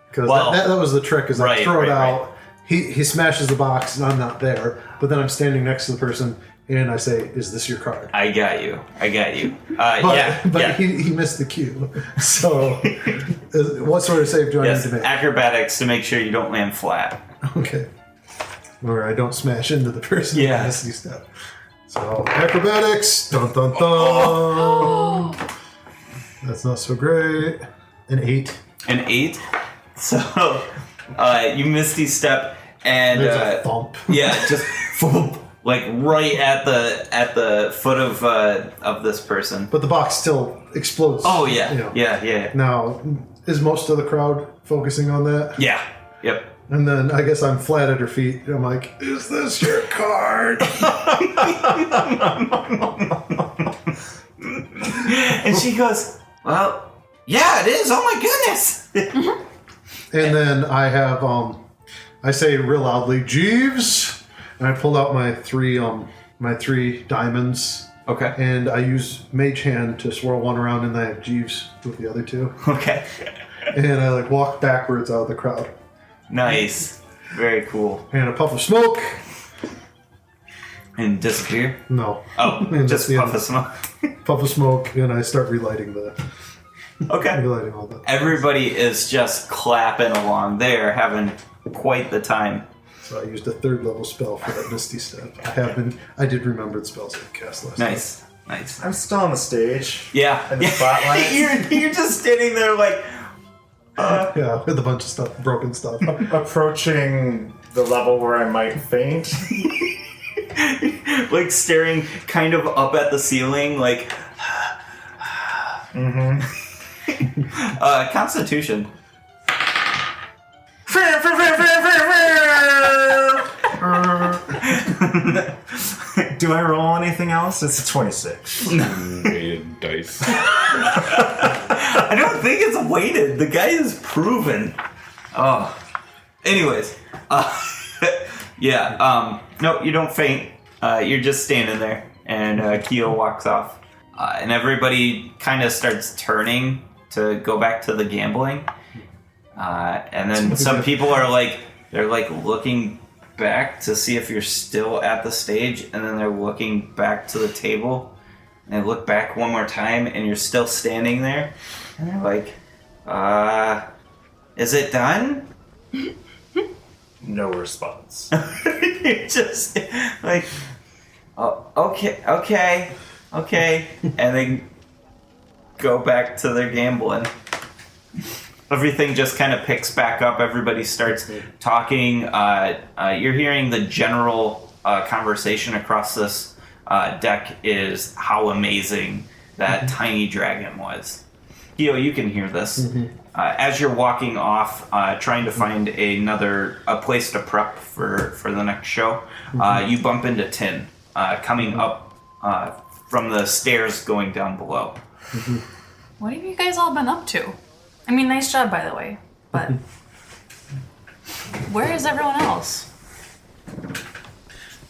Because that was the trick. Is I throw it out. Right. He smashes the box and I'm not there. But then I'm standing next to the person and I say, "Is this your card?" I got you. But he missed the cue. So, what sort of save do I need to make? Acrobatics to make sure you don't land flat. Okay. Or I don't smash into the person. Yeah. Misty Step. So acrobatics. Dun dun dun. That's not so great. An 8. An 8. So you Misty Step and there's a thump. Yeah, just like right at the foot of this person. But the box still explodes. Oh yeah. You know. Yeah. Now, is most of the crowd focusing on that? Yeah. Yep. And then I guess I'm flat at her feet. And I'm like, "Is this your card?" And she goes, "Well, yeah, it is. Oh my goodness!" And then I have I say real loudly, "Jeeves," and I pulled out my three diamonds. Okay. And I use Mage Hand to swirl one around, and then I have Jeeves with the other 2. Okay. And I walk backwards out of the crowd. Nice. Very cool. And a puff of smoke. And disappear? No. Oh, just puff of smoke. Puff of smoke, and I start relighting relighting all that. Everybody is just clapping along. They are having quite the time. So I used a 3rd level spell for that Misty Step. I did remember the spells I cast last night. Nice. I'm still on the stage. Yeah. In the spotlight. you're just standing there like... yeah, with a bunch of stuff, broken stuff. Approaching the level where I might faint. Like staring kind of up at the ceiling, like... Constitution. Do I roll anything else? It's a 26. Weighted dice. I don't think it's weighted. The guy is proven. Oh. Anyways. No, you don't faint. You're just standing there. And Keo walks off. And everybody kind of starts turning to go back to the gambling. And then some people are they're looking back to see if you're still at the stage, and then they're looking back to the table, and they look back one more time, and you're still standing there, and they're like, is it done? No response. You're just like, oh, okay, and they go back to their gambling. everything just kind of picks back up. Everybody starts talking. You're hearing the general conversation across this deck is how amazing that tiny dragon was. Keo, you can hear this. As you're walking off, trying to find a place to prep for the next show, you bump into Tin coming up from the stairs going down below. What have you guys all been up to? I mean, nice job, by the way. But where is everyone else?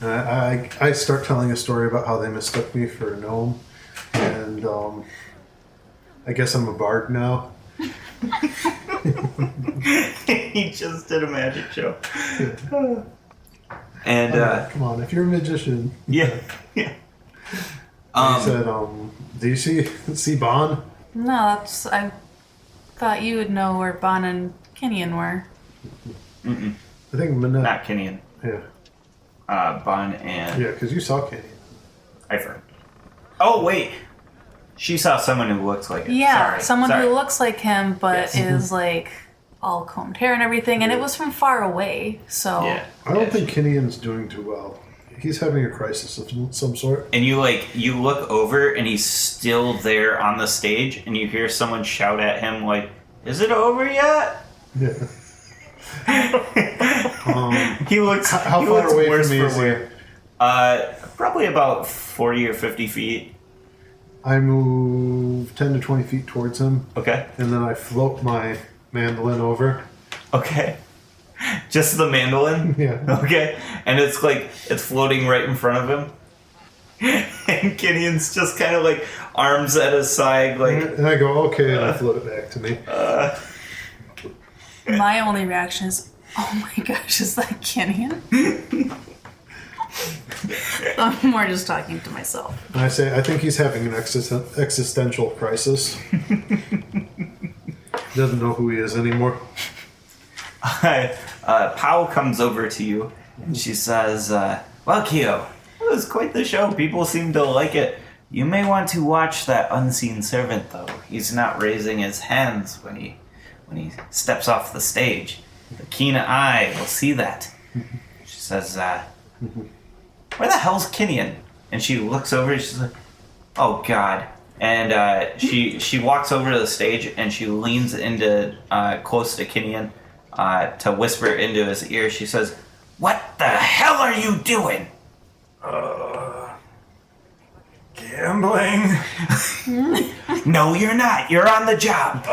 I start telling a story about how they mistook me for a gnome, and I guess I'm a bard now. He just did a magic show. And Come on, if you're a magician. yeah. He said, do you see Bon? No, I thought you would know where Bon and Kenyon were. Mm-mm. I think Minette. Not Kenyon. Yeah. Bon and Yeah, because you saw Kenyon. Ifer. Oh wait, she saw someone who looks like him. Yeah, someone Sorry. who looks like him, but Yes. is like all combed hair and everything, and it was from far away, so... Yeah. I don't think Kenyon's doing too well. He's having a crisis of some sort. And you look over and he's still there on the stage, and you hear someone shout at him like, "Is it over yet?" Yeah. He looks How he far looks away worse from me for is he? wear. Probably about 40 or 50 feet. I move 10 to 20 feet towards him, Okay. and then I float my mandolin over. Okay. Just the mandolin? Yeah. Okay. And it's floating right in front of him. And Gideon's just kind of like arms at his side, like. And I go, okay, and I float it back to me. My only reaction is, oh my gosh, is that Kenyon? I'm more just talking to myself. And I say, I think he's having an existential crisis. Doesn't know who he is anymore. Pao comes over to you and she says, "Well, Keo, it was quite the show. People seem to like it. You may want to watch that unseen servant, though. He's not raising his hands when he steps off the stage. The keen eye will see that." She says, "Where the hell's Kenyon?" And she looks over and she's like, "Oh God." And she walks over to the stage and she leans into close to Kenyon to whisper into his ear. She says, "What the hell are you doing?" Gambling. "No, you're not. You're on the job."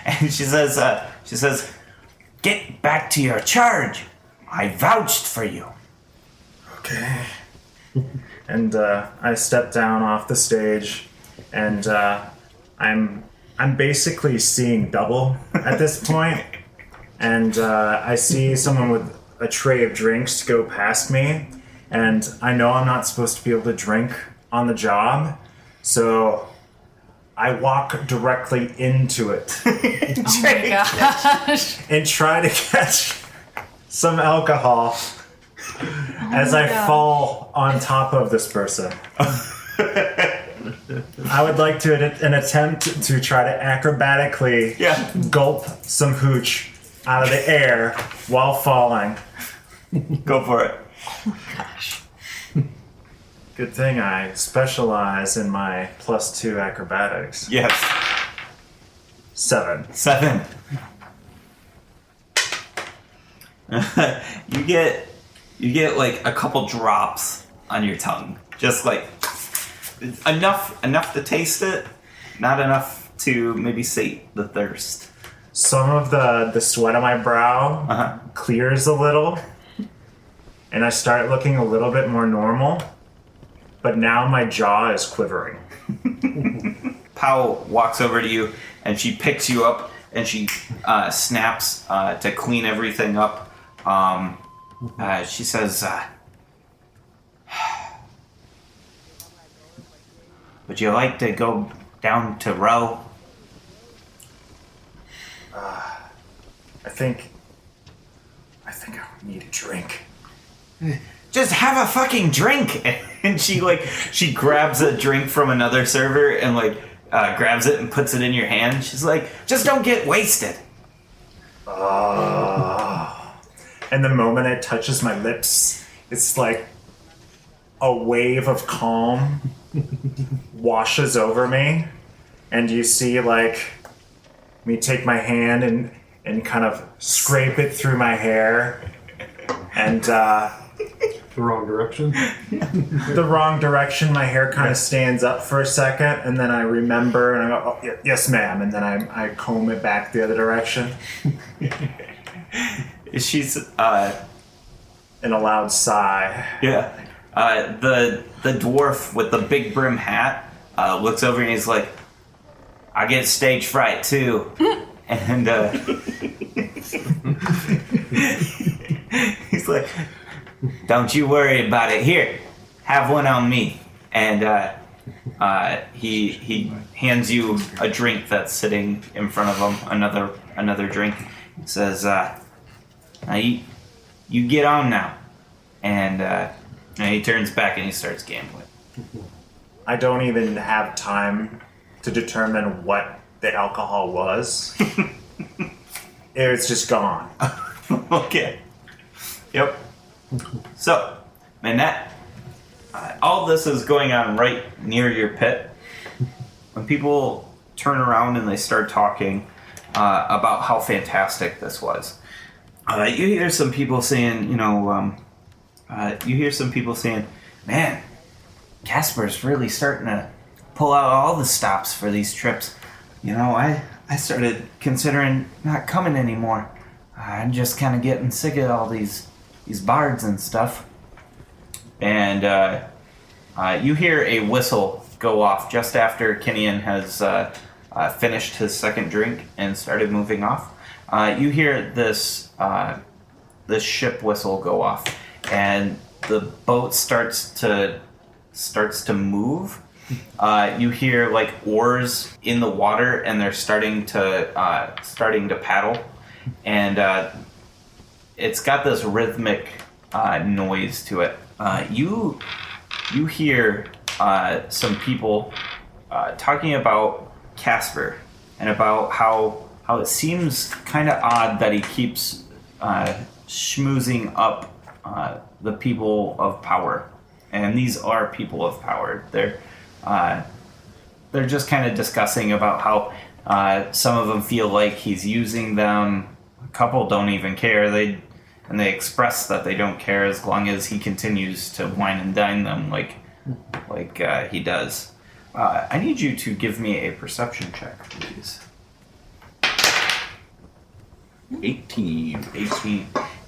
And she says, "Get back to your charge. I vouched for you." Okay. And I step down off the stage, and I'm basically seeing double at this point. And I see someone with a tray of drinks go past me, and I know I'm not supposed to be able to drink on the job, so I walk directly into it Oh my gosh. and try to catch some alcohol as I fall on top of this person. I would like to an attempt to try to acrobatically gulp some hooch out of the air while falling. Go for it. Good thing I specialize in my +2 acrobatics. Yes. 7. 7. You get like a couple drops on your tongue, just like enough to taste it, not enough to maybe sate the thirst. Some of the sweat on my brow clears a little, and I start looking a little bit more normal, but now my jaw is quivering. Pao walks over to you and she picks you up and she snaps to clean everything up. She says, "Would you like to go down to row?" I think I need a drink. "Just have a fucking drink." And she grabs a drink from another server and grabs it and puts it in your hand. She's like, just don't get wasted. And the moment it touches my lips, it's like a wave of calm washes over me. And you see, like, me take my hand and kind of scrape it through my hair. And, The wrong direction. the wrong direction. My hair kind of stands up for a second, and then I remember, and I go, "Oh, yes, ma'am," and then I comb it back the other direction She's in a loud sigh. yeah. The dwarf with the big brim hat looks over and he's like, I get stage fright too. And he's like, don't you worry about it. Here, have one on me. And he hands you a drink that's sitting in front of him, another drink. He says, now you get on now. And he turns back and he starts gambling. I don't even have time to determine what the alcohol was. It's just gone. Okay. Yep. So, Manette, all this is going on right near your pit. When people turn around and they start talking about how fantastic this was, you hear some people saying, man, Casper's really starting to pull out all the stops for these trips. I started considering not coming anymore. I'm just kind of getting sick of all these bards and stuff. And you hear a whistle go off just after Kinian has finished his second drink and started moving off. You hear this ship whistle go off, and the boat starts to move. You hear like oars in the water, and they're starting to paddle, and it's got this rhythmic noise to it. You hear some people talking about Casper and about how it seems kind of odd that he keeps schmoozing up the people of power, and these are people of power. They're just kind of discussing about how some of them feel like he's using them. A couple don't even care. They express that they don't care as long as he continues to wine and dine them like he does. I need you to give me a perception check, please. 18.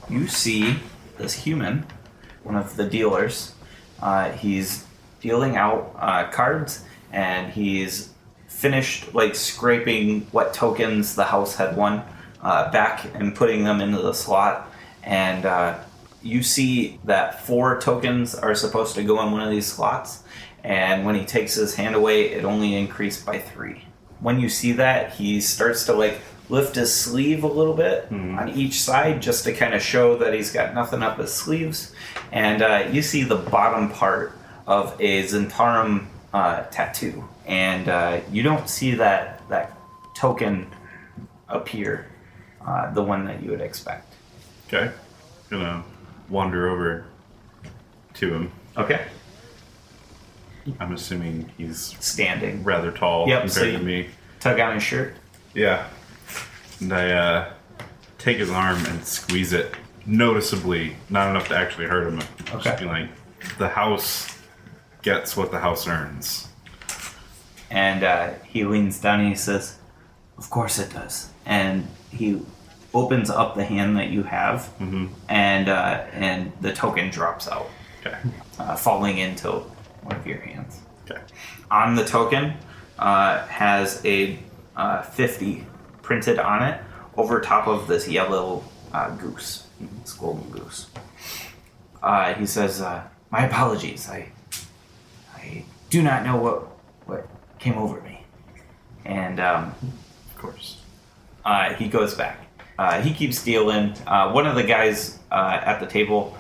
You see this human, one of the dealers. He's dealing out cards, and he's finished like scraping what tokens the house had won back and putting them into the slot. And you see that 4 tokens are supposed to go in one of these slots, and when he takes his hand away, it only increased by 3. When you see that, he starts to like lift his sleeve a little bit on each side just to kind of show that he's got nothing up his sleeves. And you see the bottom part of a Zentarum tattoo. And you don't see that token appear, the one that you would expect. Okay. Gonna wander over to him. Okay. I'm assuming he's Standing. rather tall Yep, compared so to you- me. Tug on his shirt. Yeah. And I take his arm and squeeze it noticeably, not enough to actually hurt him. Okay. Just be like, the house gets what the house earns. And he leans down and he says, of course it does. And he opens up the hand that you have, and the token drops out, Okay. falling into one of your hands. Okay. On the token has a 50 printed on it over top of this yellow goose, this golden goose. He says, my apologies. I do not know what came over me. And Of course. he goes back. He keeps dealing. One of the guys at the table,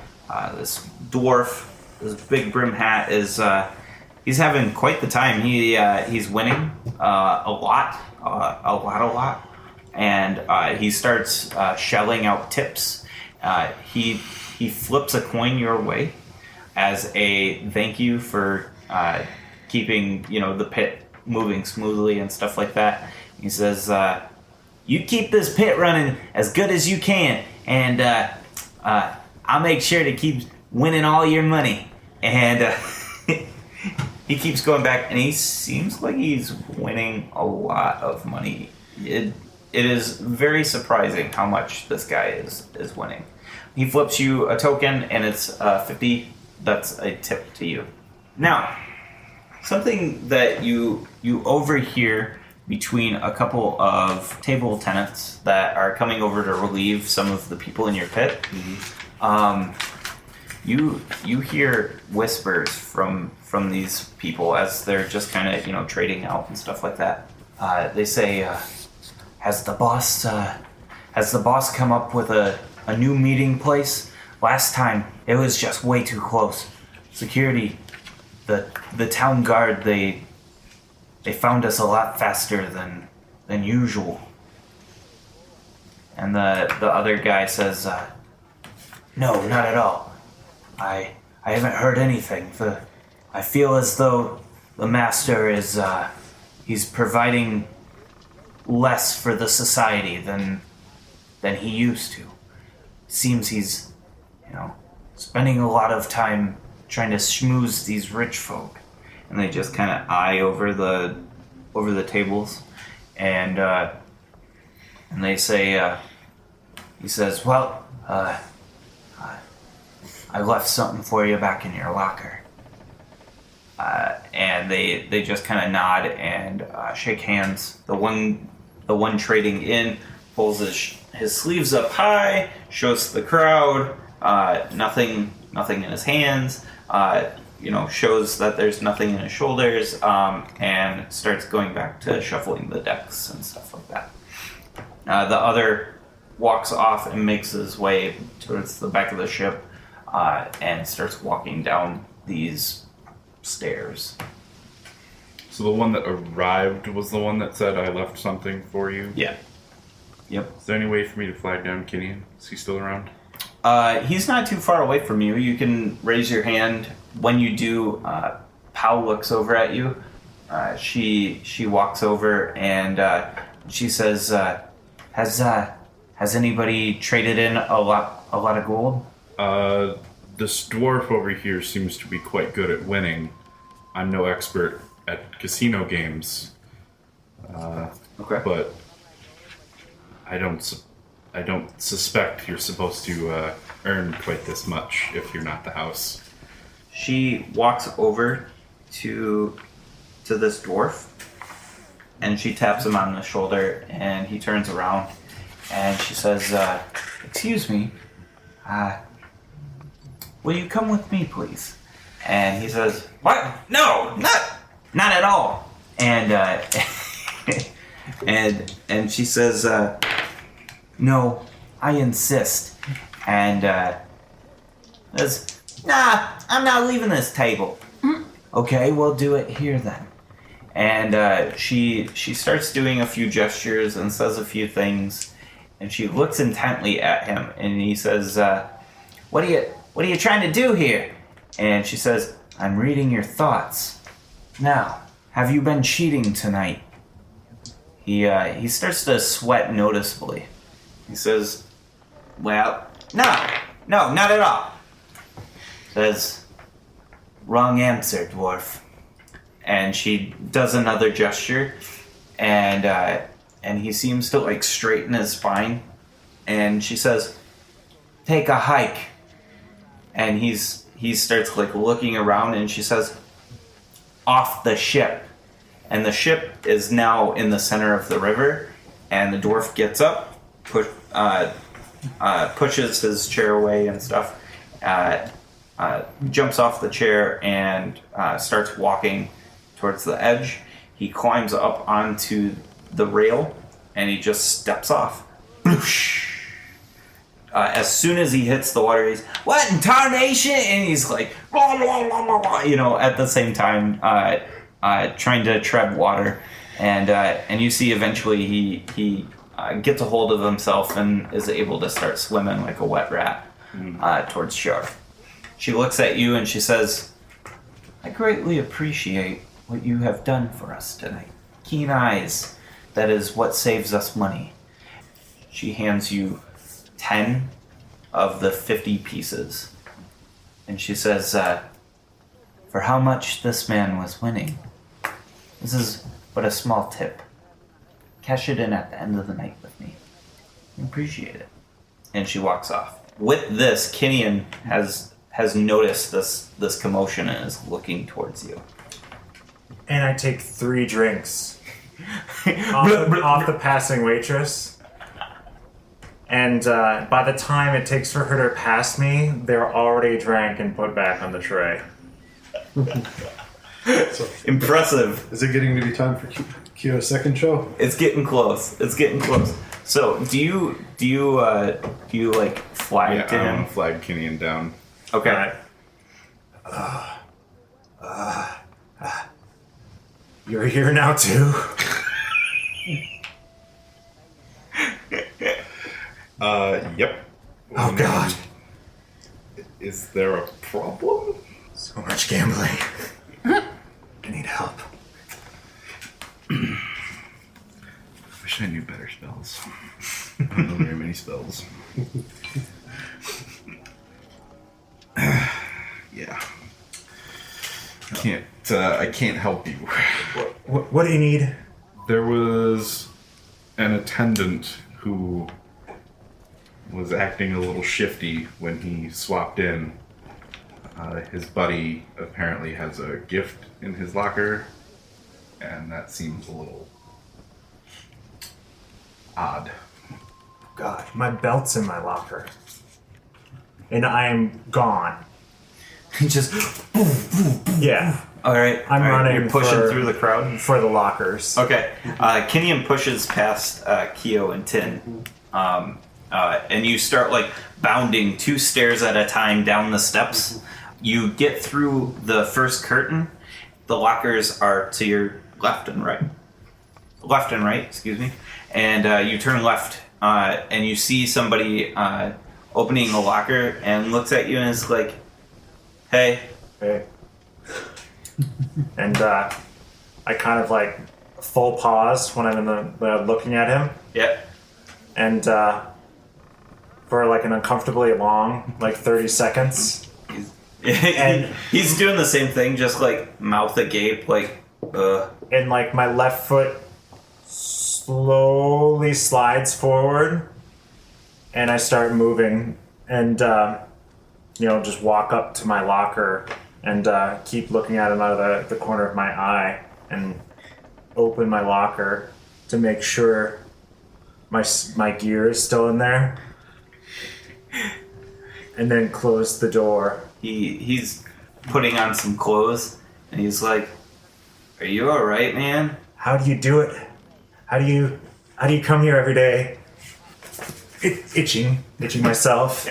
this dwarf, this big brim hat, is he's having quite the time. He's winning. a lot, and he starts shelling out tips. He flips a coin your way as a thank you for keeping the pit moving smoothly and stuff like that. He says, "You keep this pit running as good as you can, and I'll make sure to keep winning all your money." And he keeps going back, and he seems like he's winning a lot of money. It is very surprising how much this guy is winning. He flips you a token, and it's 50. That's a tip to you. Now, something that you overhear between a couple of table tenants that are coming over to relieve some of the people in your pit. You hear whispers from these people as they're just kind of trading out and stuff like that. They say, "Has the boss come up with a new meeting place? Last time it was just way too close. Security, the town guard, they found us a lot faster than usual." And the other guy says, "No, not at all. I haven't heard anything. I feel as though the master is he's providing less for the society than he used to. Seems he's spending a lot of time trying to schmooze these rich folk." And they just kind of eye over the tables, and they say, he says, "Well, I left something for you back in your locker." And they just kind of nod and shake hands. The one trading in pulls his sleeves up high, shows the crowd nothing in his hands, shows that there's nothing in his shoulders, and starts going back to shuffling the decks and stuff like that. The other walks off and makes his way towards the back of the ship, and starts walking down these stairs. So the one that arrived was the one that said, "I left something for you"? Yeah. Yep. Is there any way for me to flag down Kinian? Is he still around? He's not too far away from you. You can raise your hand. When you do, Pal looks over at you. She walks over and she says, "Has anybody traded in a lot of gold?" This dwarf over here seems to be quite good at winning. I'm no expert at casino games. Okay. But I don't suspect you're supposed to earn quite this much if you're not the house. She walks over to this dwarf, and she taps him on the shoulder, and he turns around, and she says, "Excuse me, will you come with me, please?" And he says, "What? No, not at all." And and she says, "No, I insist." And says, "Nah, I'm not leaving this table." "Okay, we'll do it here then." And she starts doing a few gestures and says a few things, and she looks intently at him, and he says, What are you trying to do here?" And she says, "I'm reading your thoughts. Now, have you been cheating tonight?" He starts to sweat noticeably. He says, "Well, no, not at all." Says, "Wrong answer, dwarf." And she does another gesture, and he seems to straighten his spine. And she says, "Take a hike." And he starts looking around, and she says, "Off the ship." And the ship is now in the center of the river, and the dwarf gets up, pushes his chair away and stuff, jumps off the chair and starts walking towards the edge. He climbs up onto the rail, and he just steps off. As soon as he hits the water, he's, "What in tarnation?" And he's like, blah, blah, blah, blah, blah, at the same time, trying to tread water, and you see eventually he gets a hold of himself and is able to start swimming like a wet rat towards shore. She looks at you and she says, "I greatly appreciate what you have done for us tonight. Keen eyes, that is what saves us money." She hands you 10 of the 50 pieces. And she says, "For how much this man was winning, this is but a small tip. Cash it in at the end of the night with me. I appreciate it." And she walks off. With this, Kinian has noticed this commotion and is looking towards you. And I take 3 drinks off the passing waitress. And by the time it takes for her to pass me, they're already drank and put back on the tray. So, Impressive. is it getting to be time for Kyo's second show? It's getting close. It's getting close. So, do you like flag Yeah, to I him? want to flag Kinian down. Okay. You're here now too? Yep. Oh God. Is there a problem? So much gambling. I need help. Wish I knew better spells. I don't know very many spells. Yeah. I can't help you. What do you need? There was an attendant who was acting a little shifty when he swapped in. His buddy apparently has a gift in his locker, and that seems a little odd. God, my belt's in my locker. And I'm gone. Just Yeah, all right. I'm running You're pushing for- through the crowd. for the lockers. Okay. Kinian pushes past Kyo and Tin, and you start like bounding 2 stairs at a time down the steps. You get through the first curtain. The lockers are to your left and right. Left and right, excuse me. And you turn left, and you see somebody opening a locker and looks at you and is like, "Hey." Hey. And I kind of like full pause when I'm in the looking at him, Yep. and for like an uncomfortably long, like 30 seconds. And he's doing the same thing, just like mouth agape, like, And like my left foot slowly slides forward, and I start moving, and just walk up to my locker and keep looking at him out of the corner of my eye, and open my locker to make sure my gear is still in there, and then close the door. he's putting on some clothes, and he's like, "Are you all right, man?" How do you do it? How do you come here every day? Itching myself.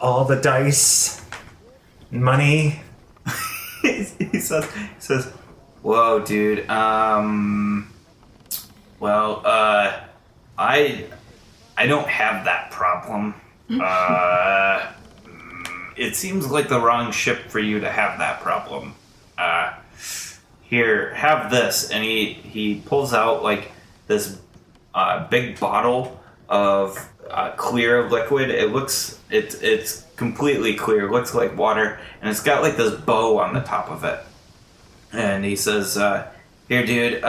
All the dice, money. he says, "Whoa, dude. Well, I don't have that problem. It seems like the wrong ship for you to have that problem. Here, have this." And he pulls out like this big bottle of clear liquid. It's completely clear. It looks like water, and it's got like this bow on the top of it. And he says, "Here, dude,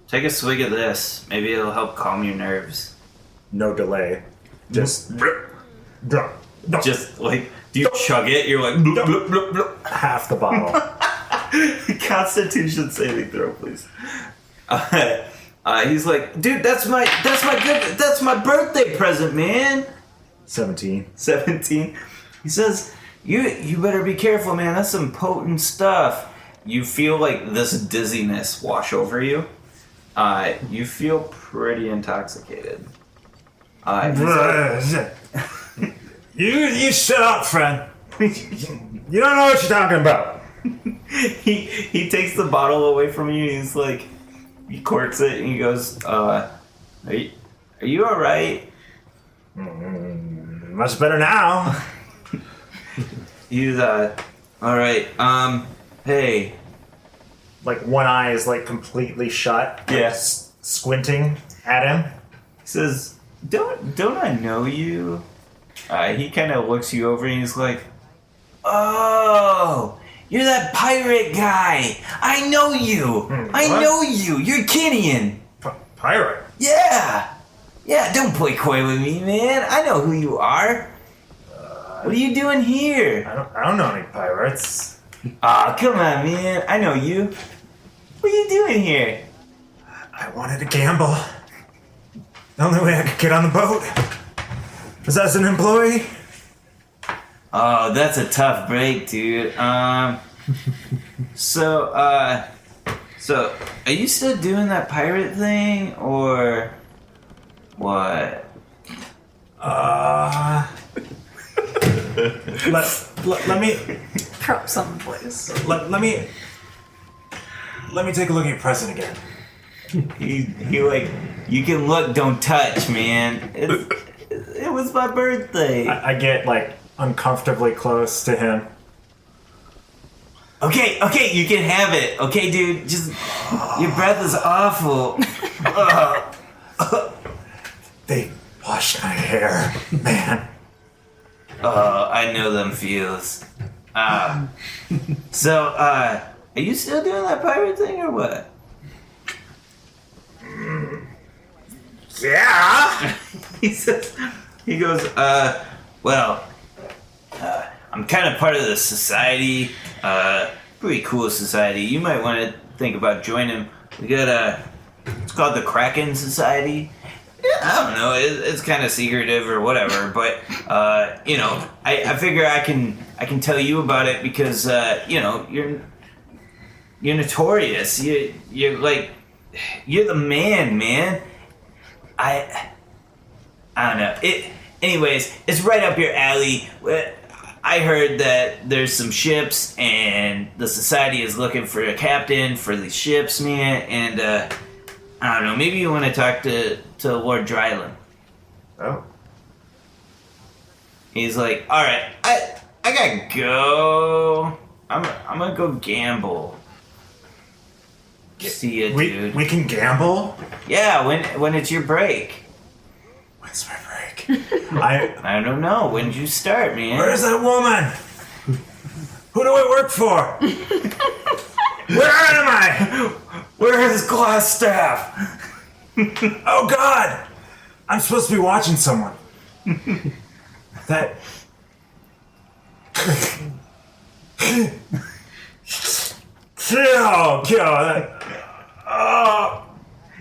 take a swig of this. Maybe it'll help calm your nerves." No delay. Just Just like, do you chug it? You're like, bloop, bloop, bloop, bloop. half the bottle. Constitution saving throw, please. He's like, "Dude, that's my birthday present, man." 17. 17. He says, You better be careful, man. That's some potent stuff." You feel like this dizziness wash over you. You feel pretty intoxicated. He's like, You shut up, friend. You don't know what you're talking about. he takes the bottle away from you. And he's like, he corks it and he goes, "Are you all right?" Much better now. He's all right. Hey. Like one eye is like completely shut. Yes. Squinting at him. He says, "Don't I know you?" He kind of looks you over and he's like, "Oh, you're that pirate guy. I know you. I know you. You're Kinian." Pirate? Yeah. Yeah, don't play coy with me, man. I know who you are. What are you doing here? I don't know any pirates. Aw, come on, man. I know you. What are you doing here? I wanted to gamble. The only way I could get on the boat was as an employee. Oh, that's a tough break, dude. So are you still doing that pirate thing, or what? Let me Drop something, please. let me take a look at your present again. He like, you can look, don't touch, man. It was my birthday. I get like uncomfortably close to him. Okay, you can have it. Okay, dude, just your breath is awful. They washed my hair, man. I know them feels. So, are you still doing that pirate thing or what? Yeah. He goes, well, I'm kind of part of the society, pretty cool society. You might want to think about joining. We got it's called the Kraken Society. Yeah, I don't know, it's kind of secretive or whatever, but, I figure I can tell you about it because, you're notorious. You're the man. I don't know. Anyways, it's right up your alley. I heard that there's some ships, and the society is looking for a captain for these ships, man. And I don't know. Maybe you want to talk to Lord Dryland. Oh. He's like, all right, I gotta go. I'm gonna go gamble. See ya, dude. We can gamble? Yeah, when it's your break. When's my break? I don't know. When did you start, man? Where's that woman? Who do I work for? Where am I? Where is glass staff? Oh God! I'm supposed to be watching someone. That... Kill.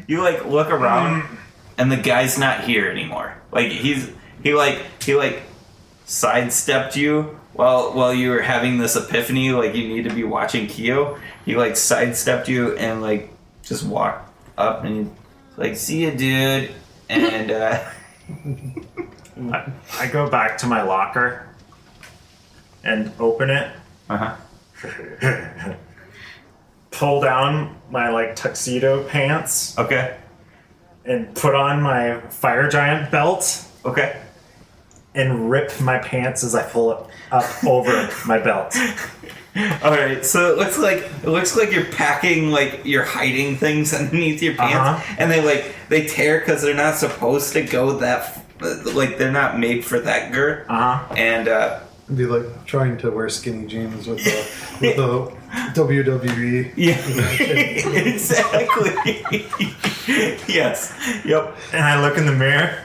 You look around and the guy's not here anymore. Like he sidestepped you while you were having this epiphany, like you need to be watching Kyo. He sidestepped you and just walked up and he's like, see ya, dude. And I go back to my locker and open it. Pull down my tuxedo pants. Okay. And put on my fire giant belt. Okay. And rip my pants as I pull it up over my belt. All right, so it looks like you're packing, you're hiding things underneath your pants, and they tear because they're not supposed to go that, they're not made for that girth. And It'd be like trying to wear skinny jeans with the WWE. Yeah, exactly. Yes. Yep. And I look in the mirror.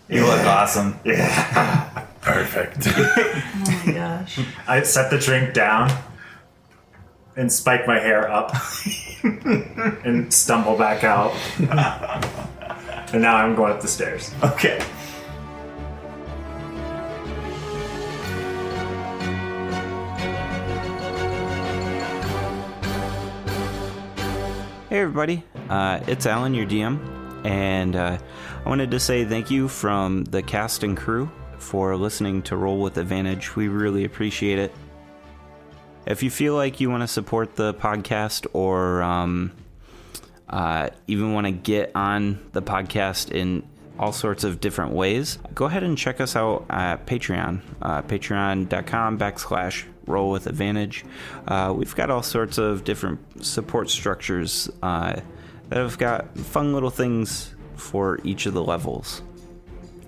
You look awesome. Yeah. Perfect. Oh my gosh. I set the drink down and spike my hair up and stumble back out. And now I'm going up the stairs. Okay. Hey everybody, it's Alan, your DM, and I wanted to say thank you from the cast and crew for listening to Roll with Advantage. We really appreciate it. If you feel like you want to support the podcast or even want to get on the podcast in all sorts of different ways, go ahead and check us out at Patreon, patreon.com/rollwithadvantage. We've got all sorts of different support structures that have got fun little things for each of the levels.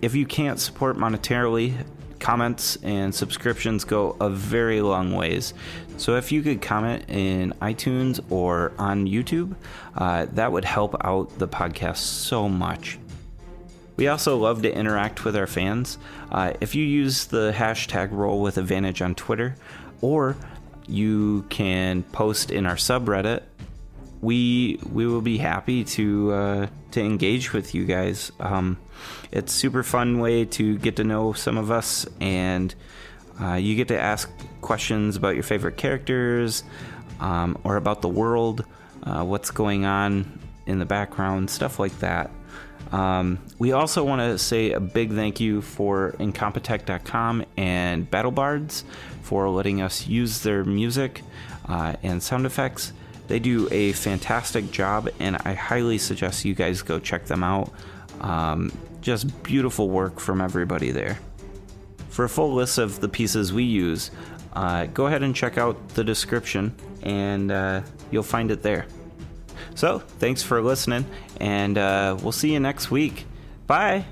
If you can't support monetarily, comments and subscriptions go a very long ways. So if you could comment in iTunes or on YouTube, that would help out the podcast so much. We also love to interact with our fans. If you use the hashtag #RollWithAdvantage on Twitter, or you can post in our subreddit, we will be happy to engage with you guys. It's a super fun way to get to know some of us, and you get to ask questions about your favorite characters, or about the world, what's going on in the background, stuff like that. We also want to say a big thank you for Incompetech.com and BattleBards for letting us use their music and sound effects. They do a fantastic job, and I highly suggest you guys go check them out. Just beautiful work from everybody there. For a full list of the pieces we use, go ahead and check out the description, and you'll find it there. So, thanks for listening, and we'll see you next week. Bye!